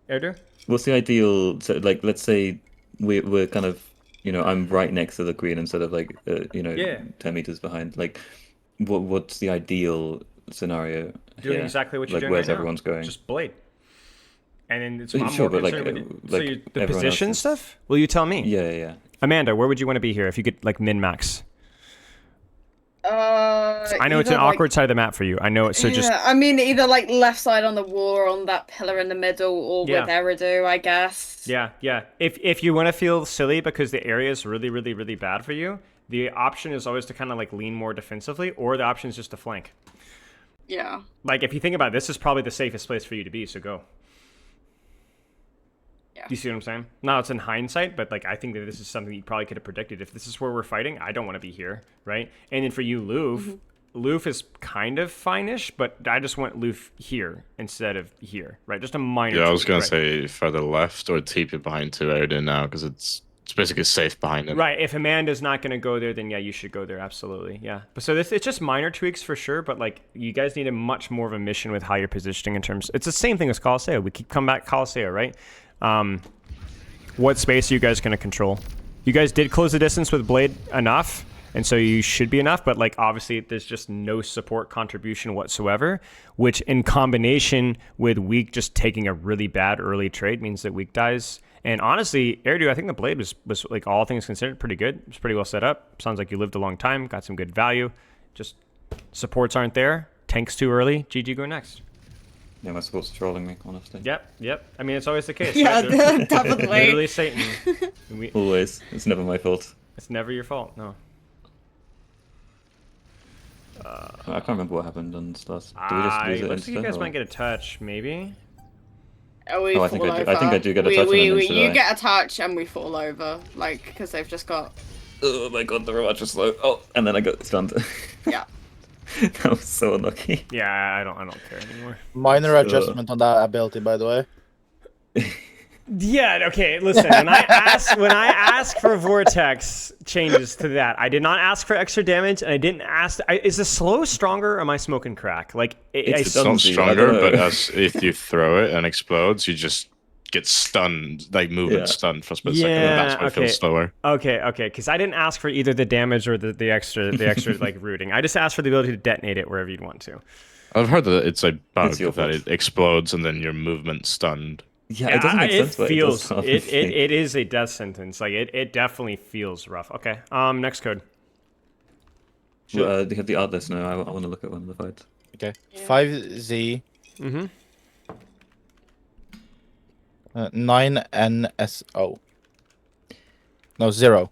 Erdur. What's the ideal? So, like, let's say we're kind of, I'm right next to the queen instead of like, 10 meters behind. Like, what's the ideal scenario? Doing exactly what you're doing where's right everyone's now. going? Just Blade. And then it's sure, but the position stuff? Will you tell me? Yeah. Amanda, where would you want to be here if you could like min-max? I know it's an awkward side of the map for you. I know it. So just. I mean, either like left side on the wall or on that pillar in the middle, or with Eridu, I guess. Yeah. If you want to feel silly because the area is really, really, really bad for you, the option is always to kind of like lean more defensively, or the option is just to flank. Yeah. Like if you think about it, this is probably the safest place for you to be, so go. Yeah. Do you see what I'm saying? Now it's in hindsight, but like I think that this is something you probably could have predicted. If this is where we're fighting, I don't want to be here, right? And then for you, Loof, Loof is kind of fine-ish, but I just want Loof here instead of here, right? Just a minor. Yeah, I was gonna right? say further left or TP it behind 2 Odin now because it's basically safe behind him. Right. If Amanda's not going to go there, then yeah, you should go there. Absolutely. Yeah. But so it's just minor tweaks for sure. But like you guys need a much more of a mission with how you're positioning in terms. It's the same thing as Colosseo. We keep come back Colosseo, right? What space are you guys going to control? You guys did close the distance with Blade enough, and so you should be enough. But like obviously, there's just no support contribution whatsoever, which in combination with Weak just taking a really bad early trade means that Weak dies. And honestly, Erdu, I think the Blade was like all things considered pretty good. It's pretty well set up. Sounds like you lived a long time, got some good value. Just supports aren't there. Tanks too early. GG go next. Yeah, my support's trolling me, honestly. Yep. I mean, it's always the case. Yeah, right? definitely. Literally Satan. Always. It's never my fault. It's never your fault. No. I can't remember what happened on Stars. Do we just lose it looks like you guys or- might get a touch, maybe. We I think fall I do. over. I think I do get a touch on them, should You I? get a touch and we fall over, like, because they've just got... Oh my god, the rematch was slow. Oh, and then I got stunned. Yeah. That was so unlucky. Yeah, I don't care anymore. Minor adjustment on that ability, by the way. Yeah, okay, listen, when I ask for Vortex changes to that, I did not ask for extra damage, and I didn't ask... is the slow stronger, or am I smoking crack? Like, It's not stronger, but if you throw it and explodes, you just get stunned, like movement stunned for a split second, and that's why it feels slower. Okay, because I didn't ask for either the damage or the extra like rooting. I just asked for the ability to detonate it wherever you'd want to. I've heard that it's a bug It's your that fault. it explodes and then your movement stunned. Yeah, it doesn't make sense, but feels it does. it is a death sentence. Like it definitely feels rough. Okay. Next code. They have the art list now. I want to look at one of the fights. Okay. 5Z. 9NSO. No, 0.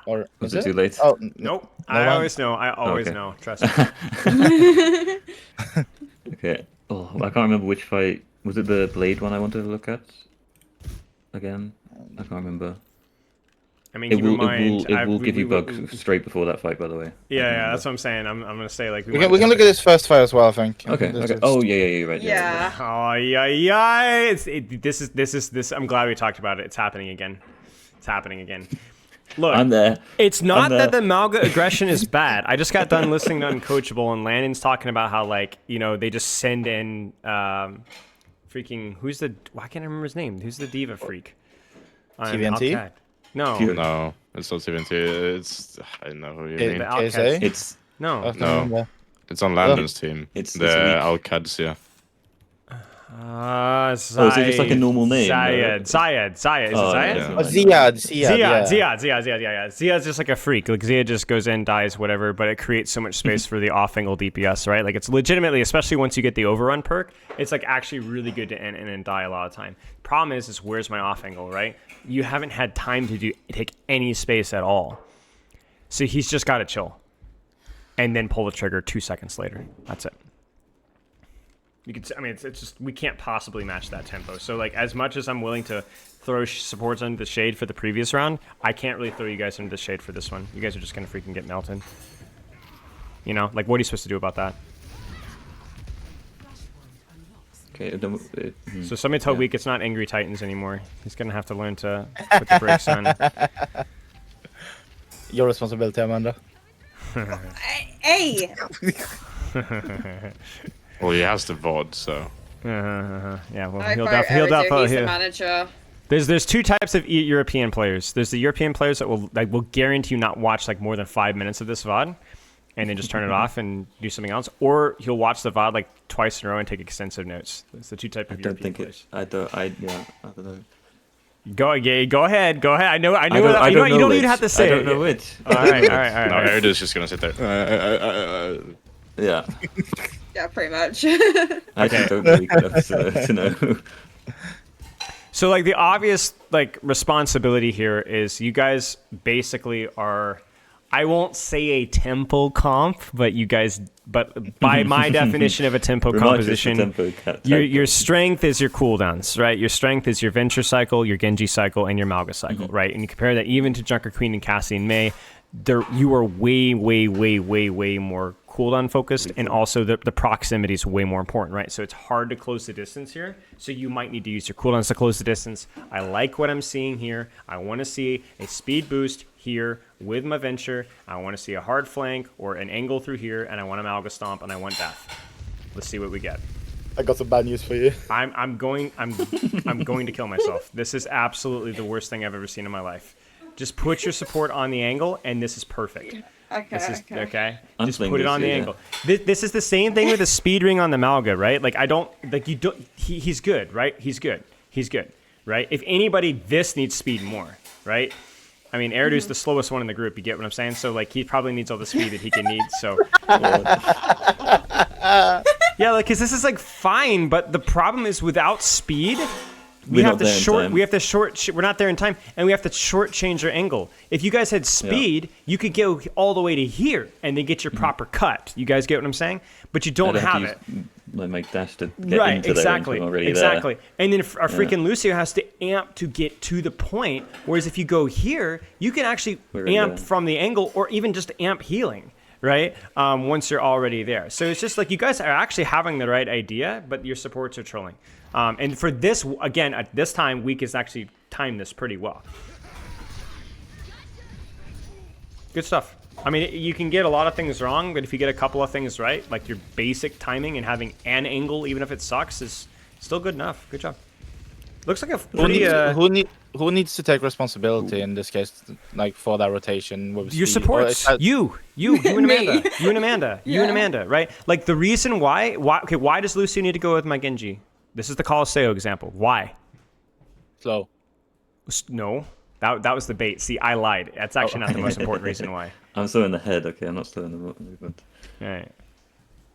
Or Was it too late? Oh, Nope. No I one? always know. I always Okay. know. Trust me. Okay. Oh, I can't remember which fight. Was it the Blade one I wanted to look at? Again? I can't remember. I mean, It keep in will, mind. it will give you bugs straight before that fight, by the way. Yeah, that's what I'm saying. I'm gonna say like we can look at this first fight as well, I think. Okay. This Okay. is- Oh yeah, you're right. Yeah. Oh yeah. This is. I'm glad we talked about it. It's happening again. Look, I'm there. it's not I'm that there. the Malga aggression is bad. I just got done listening to Uncoachable, and Landon's talking about how like they just send in freaking I can't remember his name. Who's the diva freak? TVNT? Outcast. No, No, it's not TVNT. It's I don't know who you mean. the Outcast. KSA? It's No. No. It's on Landon's team. It's the weak. Alcads, yeah. is it just like a normal name? Zayed. Is it Zayed? yeah. Oh, Ziad. Yeah. Ziad's just like a freak. Like Ziad just goes in, dies, whatever, but it creates so much space for the off-angle DPS, right? Like it's legitimately, especially once you get the overrun perk, it's like actually really good to end and die a lot of time. Problem is where's my off-angle, right? You haven't had time to take any space at all. So he's just got to chill. And then pull the trigger 2 seconds later. That's it. You could, it's just we can't possibly match that tempo. So like, as much as I'm willing to throw supports under the shade for the previous round, I can't really throw you guys under the shade for this one. You guys are just gonna freaking get melted. Like what are you supposed to do about that? okay. So somebody tell Weak it's not Angry Titans anymore. He's gonna have to learn to put the brakes on. Your responsibility, Amanda. Hey! Well, he has the VOD, so. Yeah, well, I he'll vote definitely. Eridu, he's the manager. There's two types of European players. There's the European players that will guarantee you not watch like more than 5 minutes of this VOD, and then just turn it off and do something else. Or he'll watch the VOD like twice in a row and take extensive notes. That's the two type of European players. I don't know. Go ahead. I know. I You don't even have to say I don't it. know which. All right. No, Erida's just gonna sit there. Yeah. Yeah, pretty much. I actually don't know enough to know. So like the obvious like responsibility here is you guys basically are, I won't say a tempo comp, but by my definition of a tempo composition, your strength is your cooldowns, right? Your strength is your Venture cycle, your Genji cycle, and your Malga cycle, right? And you compare that even to Junker Queen and Cassie and Mei, you are way more cooldown focused, and also the proximity is way more important, right? So it's hard to close the distance here, so you might need to use your cooldowns to close the distance. I like what I'm seeing here. I want to see a speed boost here with my Venture. I want to see a hard flank or an angle through here, and I want a Malga Stomp, and I want death. Let's see what we get. I got some bad news for you. I'm going to kill myself. This is absolutely the worst thing I've ever seen in my life. Just put your support on the angle, and this is perfect. Okay. Just put it on the angle. This is the same thing with the speed ring on the Malga, right? Like he's good, right? He's good, right? If anybody, this needs speed more, right? I mean, Eridu's the slowest one in the group. You get what I'm saying? So like he probably needs all the speed that he can need. So yeah, like because this is like fine, but the problem is without speed. We're not there in time, and we have to shortchange our angle. If you guys had speed, you could go all the way to here and then get your proper cut. You guys get what I'm saying? But you don't have it. Like dash to get into exactly. There. And then our freaking Lucio has to amp to get to the point. Whereas if you go here, you can actually amp from the angle, or even just amp healing. Right? Once you're already there. So it's just like you guys are actually having the right idea, but your supports are trolling. And for this, again, at this time, Weak has actually timed this pretty well. Good stuff. I mean, you can get a lot of things wrong, but if you get a couple of things right, like your basic timing and having an angle, even if it sucks, is still good enough. Good job. Looks like a pretty... Who needs to take responsibility in this case, like for that rotation? With your supports. You and Amanda. You and Amanda, right? Like the reason why does Lucio need to go with my Genji? This is the Colosseo example. Why? Slow. No, that was the bait. See, I lied. That's actually not the most important reason why. I'm slow in the head. Okay, I'm not slow in the movement. All right.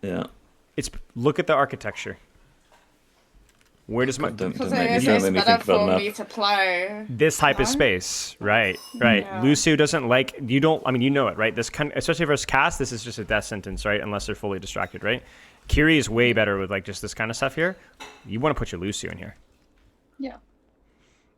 Yeah. Look at the architecture. Where does my don't make me think about me to play this type of space, right? Yeah. Lucio doesn't like you know it, right? This kind, especially versus cast, this is just a death sentence, right? Unless they're fully distracted, right? Kiri is way better with like just this kind of stuff here. You want to put your Lucio in here. Yeah.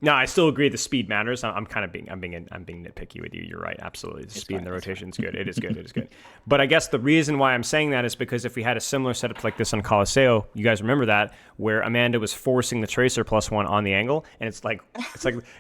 No, I still agree the speed matters. I'm being nitpicky with you. You're right. Absolutely. The speed in the rotation is good. It is good. But I guess the reason why I'm saying that is because if we had a similar setup like this on Colosseo, you guys remember that, where Amanda was forcing the Tracer +1 on the angle, and it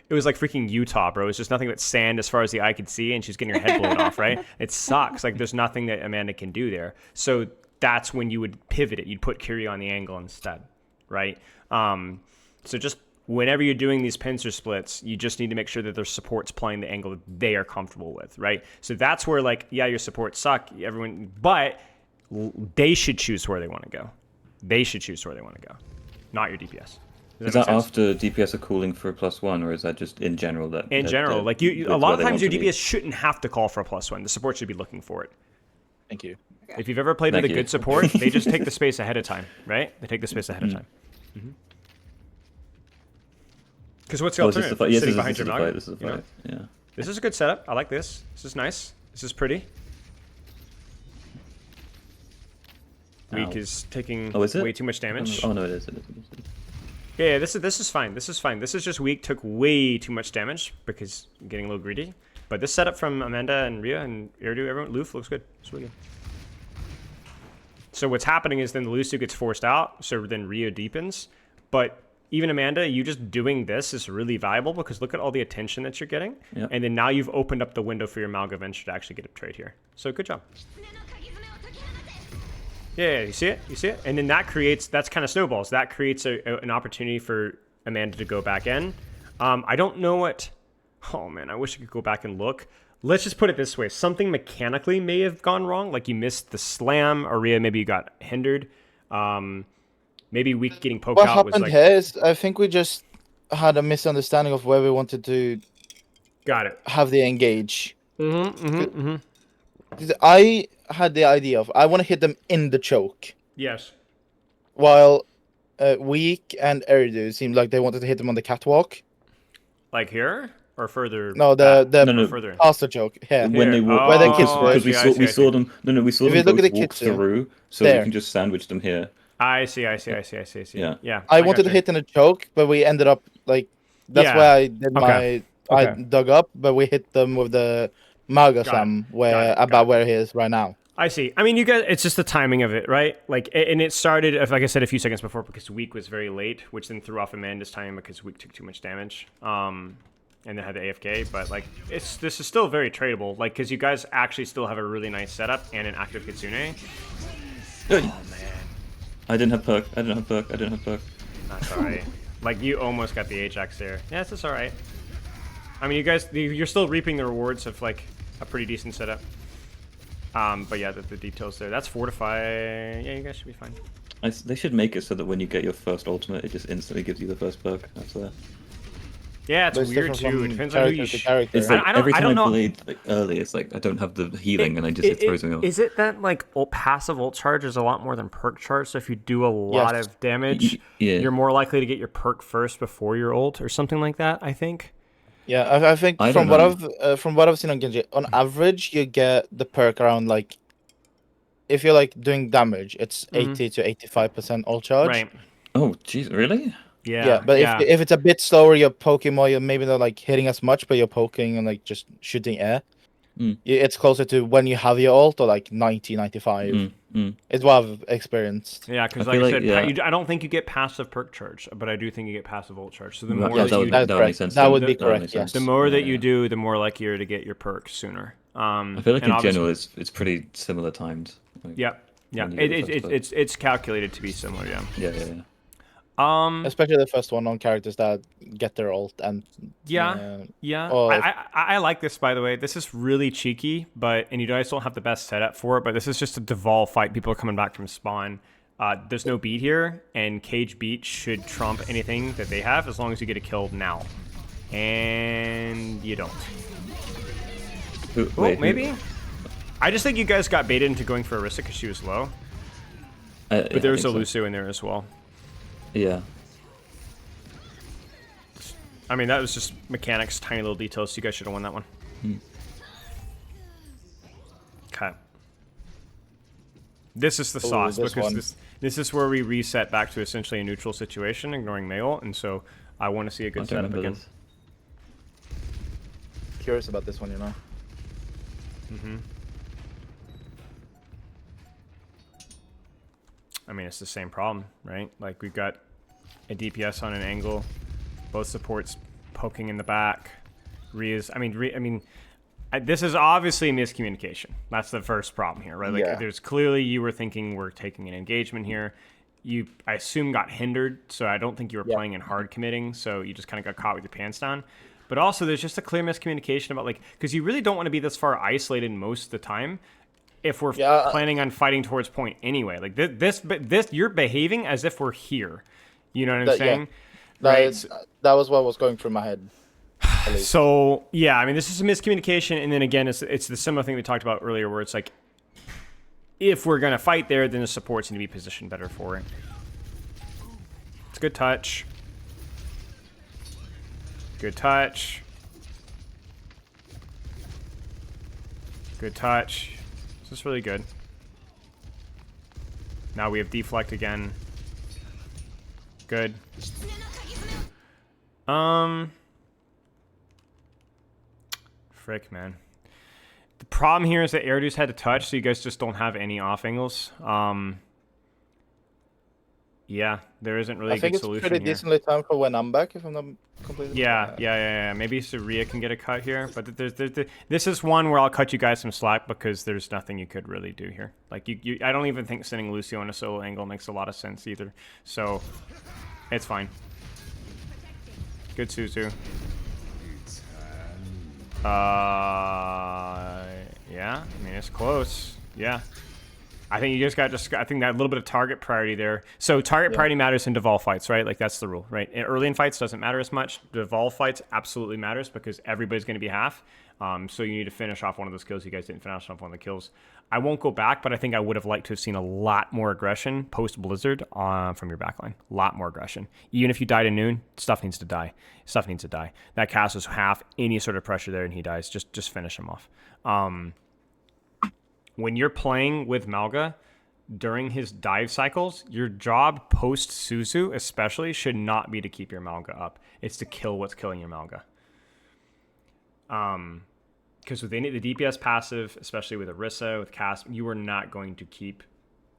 was like freaking Utah, bro. It's just nothing but sand as far as the eye could see, and she's getting her head blown off, right? It sucks. Like there's nothing that Amanda can do there. So that's when you would pivot it. You'd put Kiri on the angle instead, right? So just whenever you're doing these pincer splits, you just need to make sure that their support's playing the angle that they are comfortable with, right? So that's where, like, yeah, your supports suck, but they should choose where they want to go. They should choose where they want to go, not your DPS. Is that after DPS are cooling for a +1, or is that just in general? In general, like a lot of times your DPS shouldn't have to call for a +1. The support should be looking for it. Thank you. If you've ever played with a good support, they just take the space ahead of time, right? They take the space ahead of time. Because what's the alternative? Sitting behind your Malga? This is a fight. Yeah. This is a good setup. I like this. This is nice. This is pretty. Weak is taking way too much damage. Oh no, it is. Yeah, this is fine. This is fine. This is just Weak took way too much damage because I'm getting a little greedy. But this setup from Amanda and Rhea and Eridu, everyone, Loof looks good. It's really good. So what's happening is then the Lucio gets forced out, so then Rhea deepens. But even Amanda, you just doing this is really valuable because look at all the attention that you're getting. Yep. And then now you've opened up the window for your Malga Venture to actually get a trade here. So good job. Yeah, you see it? You see it? And then that's kind of snowballs. That creates an opportunity for Amanda to go back in. I don't know what... Oh, man, I wish I could go back and look. Let's just put it this way. Something mechanically may have gone wrong. Like you missed the slam, or maybe you got hindered. Maybe Weak getting poked out was like... What happened here is I think we just had a misunderstanding of where we wanted to... Got it. ...have the engage. I had the idea of I want to hit them in the choke. Yes. While Weak and Eridu seemed like they wanted to hit them on the catwalk. Like here or further? No, No. Further. Pasta joke. Yeah. When they walk, where the because kids we saw them. No, we saw If them you look both at the walk kids, through, so there. we can just sandwich them here. I see. Yeah. I wanted to hit in a choke, but we ended up like that's why I did I dug up, but we hit them with the Magasam where he is right now. I see. I mean, you guys, it's just the timing of it, right? Like, and it started, like I said, a few seconds before because Weak was very late, which then threw off Amanda's timing because Weak took too much damage. And then had the AFK, but like, this is still very tradable, like, because you guys actually still have a really nice setup and an active Kitsune. Oh man. I didn't have perk. That's alright. Like, you almost got the Ajax there. Yeah, it's alright. I mean, you guys, you're still reaping the rewards of like a pretty decent setup. But yeah, the details there. That's Fortify. Yeah, you guys should be fine. They should make it so that when you get your first ultimate, it just instantly gives you the first perk. That's there. Yeah, it's weird too. It depends on who you. It's like every time I played like early, it's like I don't have the healing, and it throws me off. Is it that like passive ult charge is a lot more than perk charge? So if you do a lot of damage, you're more likely to get your perk first before your ult, or something like that. I think. Yeah, I think from what I've seen on Genji, on average you get the perk around like, if you're like doing damage, it's 80 to 85% ult charge. Right. Oh, jeez, really? Yeah, but if it's a bit slower, you're poking more. You're maybe not like hitting as much, but you're poking and like just shooting air. It's closer to when you have your ult, or like 90, 95. It's what I've experienced. Yeah, because like I said, I don't think you get passive perk charge, but I do think you get passive ult charge. So the more that would make sense. That would be correct. Yes. The more that you do, the more likely you're to get your perk sooner. I feel like in general, it's pretty similar timed. Like, yeah. It's calculated to be similar. Yeah. Especially the first one on characters that get their ult and I like this, by the way. This is really cheeky, and you guys don't have the best setup for it, but this is just a devolve fight. People are coming back from spawn. There's no beat here, and cage beat should trump anything that they have as long as you get a kill now. And you don't. Maybe? I just think you guys got baited into going for Arisa because she was low. But there was a Lucio in there as well. Yeah. I mean, that was just mechanics, tiny little details. So you guys should have won that one. Okay. This is the sauce because this is where we reset back to essentially a neutral situation, ignoring Mail, and so I want to see a good setup again. Curious about this one, you know. I mean, it's the same problem, right? Like, we've got a DPS on an angle, both supports poking in the back. This is obviously miscommunication. That's the first problem here, right? Like, there's clearly you were thinking we're taking an engagement here. You, I assume, got hindered, so I don't think you were playing in hard committing, so you just kind of got caught with your pants down. But also, there's just a clear miscommunication about, like, because you really don't want to be this far isolated most of the time if we're planning on fighting towards point anyway. Like, this you're behaving as if we're here. You know what I'm saying? That was what was going through my head. So, yeah, I mean, this is a miscommunication, and then again, it's the similar thing we talked about earlier, where it's like, if we're going to fight there, then the supports need to be positioned better for it. It's good touch. Good touch. Good touch. This is really good. Now we have deflect again. Good. Frick, man. The problem here is that Eridu's had to touch, so you guys just don't have any off angles. Yeah, there isn't really a good solution here. I think it's pretty decently timed for when I'm back, if I'm not completely... Yeah. Maybe Saria can get a cut here, but this is one where I'll cut you guys some slack because there's nothing you could really do here. Like, I don't even think sending Lucio on a solo angle makes a lot of sense either. So, it's fine. Good Suzu. Yeah, I mean, it's close. Yeah. I think you just got I think that little bit of target priority there. So target priority matters in devolve fights, right? Like that's the rule, right? Early in fights doesn't matter as much. Devolve fights absolutely matters because everybody's going to be half. So you need to finish off one of those kills. You guys didn't finish off one of the kills. I won't go back, but I think I would have liked to have seen a lot more aggression post Blizzard from your backline. A lot more aggression. Even if you died at noon, stuff needs to die. Stuff needs to die. That cast was half any sort of pressure there, and he dies. Just finish him off. When you're playing with Malga during his dive cycles, your job post Suzu especially should not be to keep your Malga up. It's to kill what's killing your Malga. Because with any the DPS passive, especially with Orisa, with Cass, you are not going to keep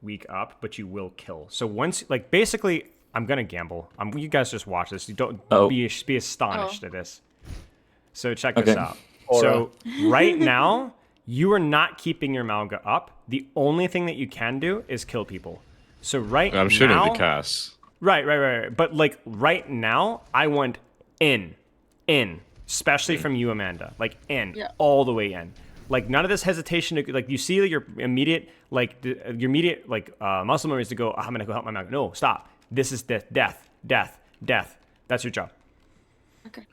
weak up, but you will kill. So once, like, basically, I'm gonna gamble. You guys just watch this. You don't be astonished at this. So check this out. So right now, you are not keeping your Malga up. The only thing that you can do is kill people. So I'm shooting the Cass. Right. But like right now, I want in. Especially from you, Amanda. Like, all the way in. Like, none of this hesitation. Like, you see your immediate, muscle memory is to go, I'm going to go help my Malga. No, stop. This is death. That's your job. Okay.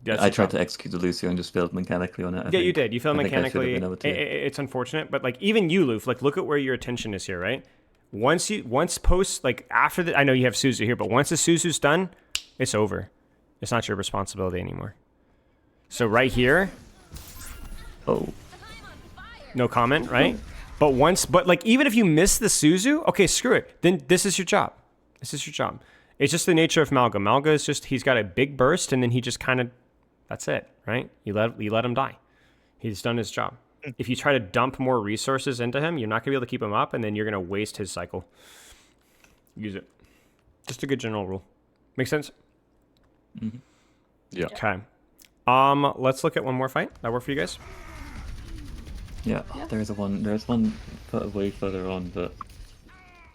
I tried to execute the Lucio and just failed mechanically on it. You did. You failed mechanically. It's unfortunate. But, like, even you, Loof, like, look at where your attention is here, right? Once post, like, after I know you have Suzu here, but once the Suzu's done, it's over. It's not your responsibility anymore. So right here, no comment, right? But like even if you miss the Suzu, okay, screw it. Then this is your job. It's just the nature of Malga. Malga is just, he's got a big burst and then he just kind of, that's it, right? You let him die. He's done his job. If you try to dump more resources into him, you're not gonna be able to keep him up and then you're gonna waste his cycle. Use it. Just a good general rule. Make sense? Mm-hmm. Yeah. Okay. Let's look at one more fight. That work for you guys? Yeah. There's one way further on, but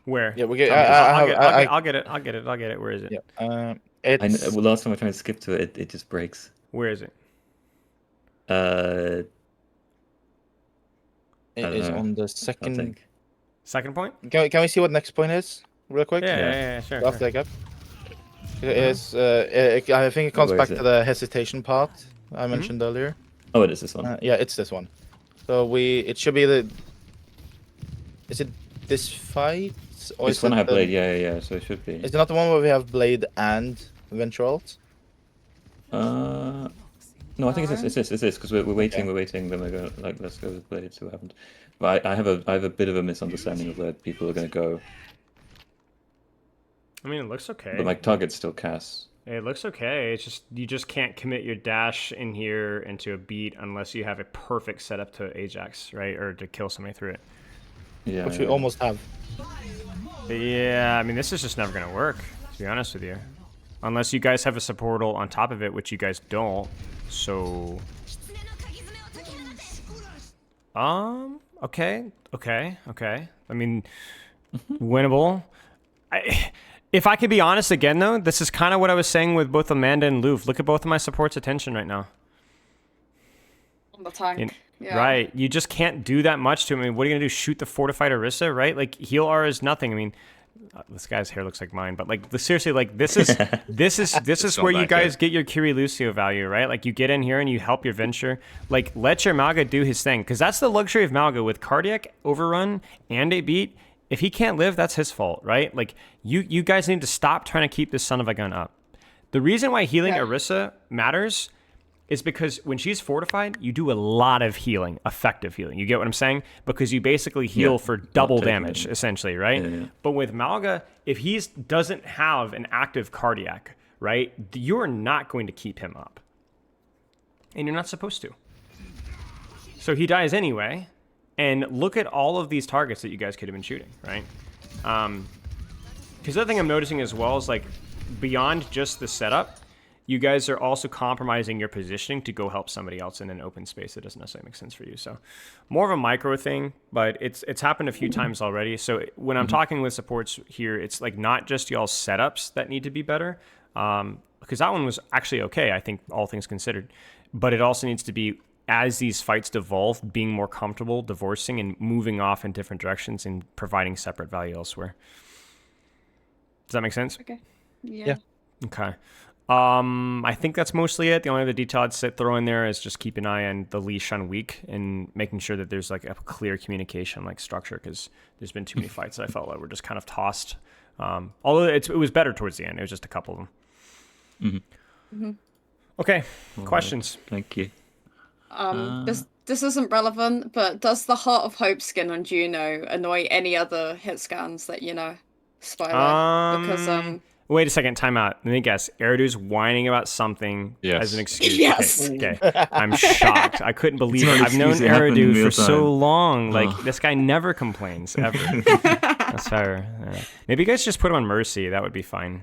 where? Yeah, we get. I'll get it. Where is it? Yeah. It's... last time I tried to skip to it, it just breaks. Where is it? It is on the second. Second point? Can we see what next point is, real quick? Yeah, sure. After that. It is. I think it comes back to the hesitation part I mentioned earlier. Oh, it is this one. Yeah, it's this one. So it should be the. Is it this fight? Or this one I have Blade. Yeah. So it should be. Is it not the one where we have Blade and Venturals? No, I think it's this because we're waiting. We're waiting. Then we're going let's go with Blade. See what happens. But I have a bit of a misunderstanding of where people are going to go. I mean, it looks okay. But my target's still Cass. It looks okay. It's just you just can't commit your dash in here into a beat unless you have a perfect setup to Ajax, right, or to kill somebody through it. Yeah. Which we almost have. Yeah, I mean, this is just never gonna work. To be honest with you, unless you guys have a supportal on top of it, which you guys don't. So. Okay. I mean, winnable. If I could be honest again, though, this is kind of what I was saying with both Amanda and Loof. Look at both of my support's attention right now. On the tank. Yeah. Right. You just can't do that much to him. I mean, what are you going to do? Shoot the fortified Orisa, right? Like, heal R is nothing. I mean, this guy's hair looks like mine, but like, seriously, like, this is where you guys get your Kiri Lucio value, right? Like, you get in here and you help your venture. Like, let your Malga do his thing, because that's the luxury of Malga with cardiac, overrun, and a beat. If he can't live, that's his fault, right? Like, you guys need to stop trying to keep this son of a gun up. The reason why healing Orisa matters is because when she's fortified, you do a lot of healing, effective healing. You get what I'm saying? Because you basically heal for double damage, essentially, right? Yeah. But with Malga, if he doesn't have an active cardiac, right, you're not going to keep him up. And you're not supposed to. So he dies anyway. And look at all of these targets that you guys could have been shooting, right? Because the other thing I'm noticing as well is, like, beyond just the setup, you guys are also compromising your positioning to go help somebody else in an open space that doesn't necessarily make sense for you. So more of a micro thing, but it's happened a few times already. So when I'm talking with supports here, it's like not just y'all's setups that need to be better, because that one was actually okay, I think, all things considered. But it also needs to be as these fights devolve, being more comfortable divorcing and moving off in different directions and providing separate value elsewhere. Does that make sense? Okay. Yeah. Okay. I think that's mostly it. The only other detail I'd throw in there is just keep an eye on the leash on weak and making sure that there's like a clear communication like structure, because there's been too many fights that I felt like were just kind of tossed. Although it was better towards the end. It was just a couple of them. Mm-hmm. Okay. Questions? Thank you. This isn't relevant, but does the Heart of Hope skin on Juno annoy any other hit scans that Spilo? Because wait a second, time out. Let me guess. Eridu's whining about something as an excuse. Yes. Okay. I'm shocked. I couldn't believe it. I've known Eridu for so long. Like, this guy never complains, ever. That's her. Maybe you guys just put him on Mercy. That would be fine.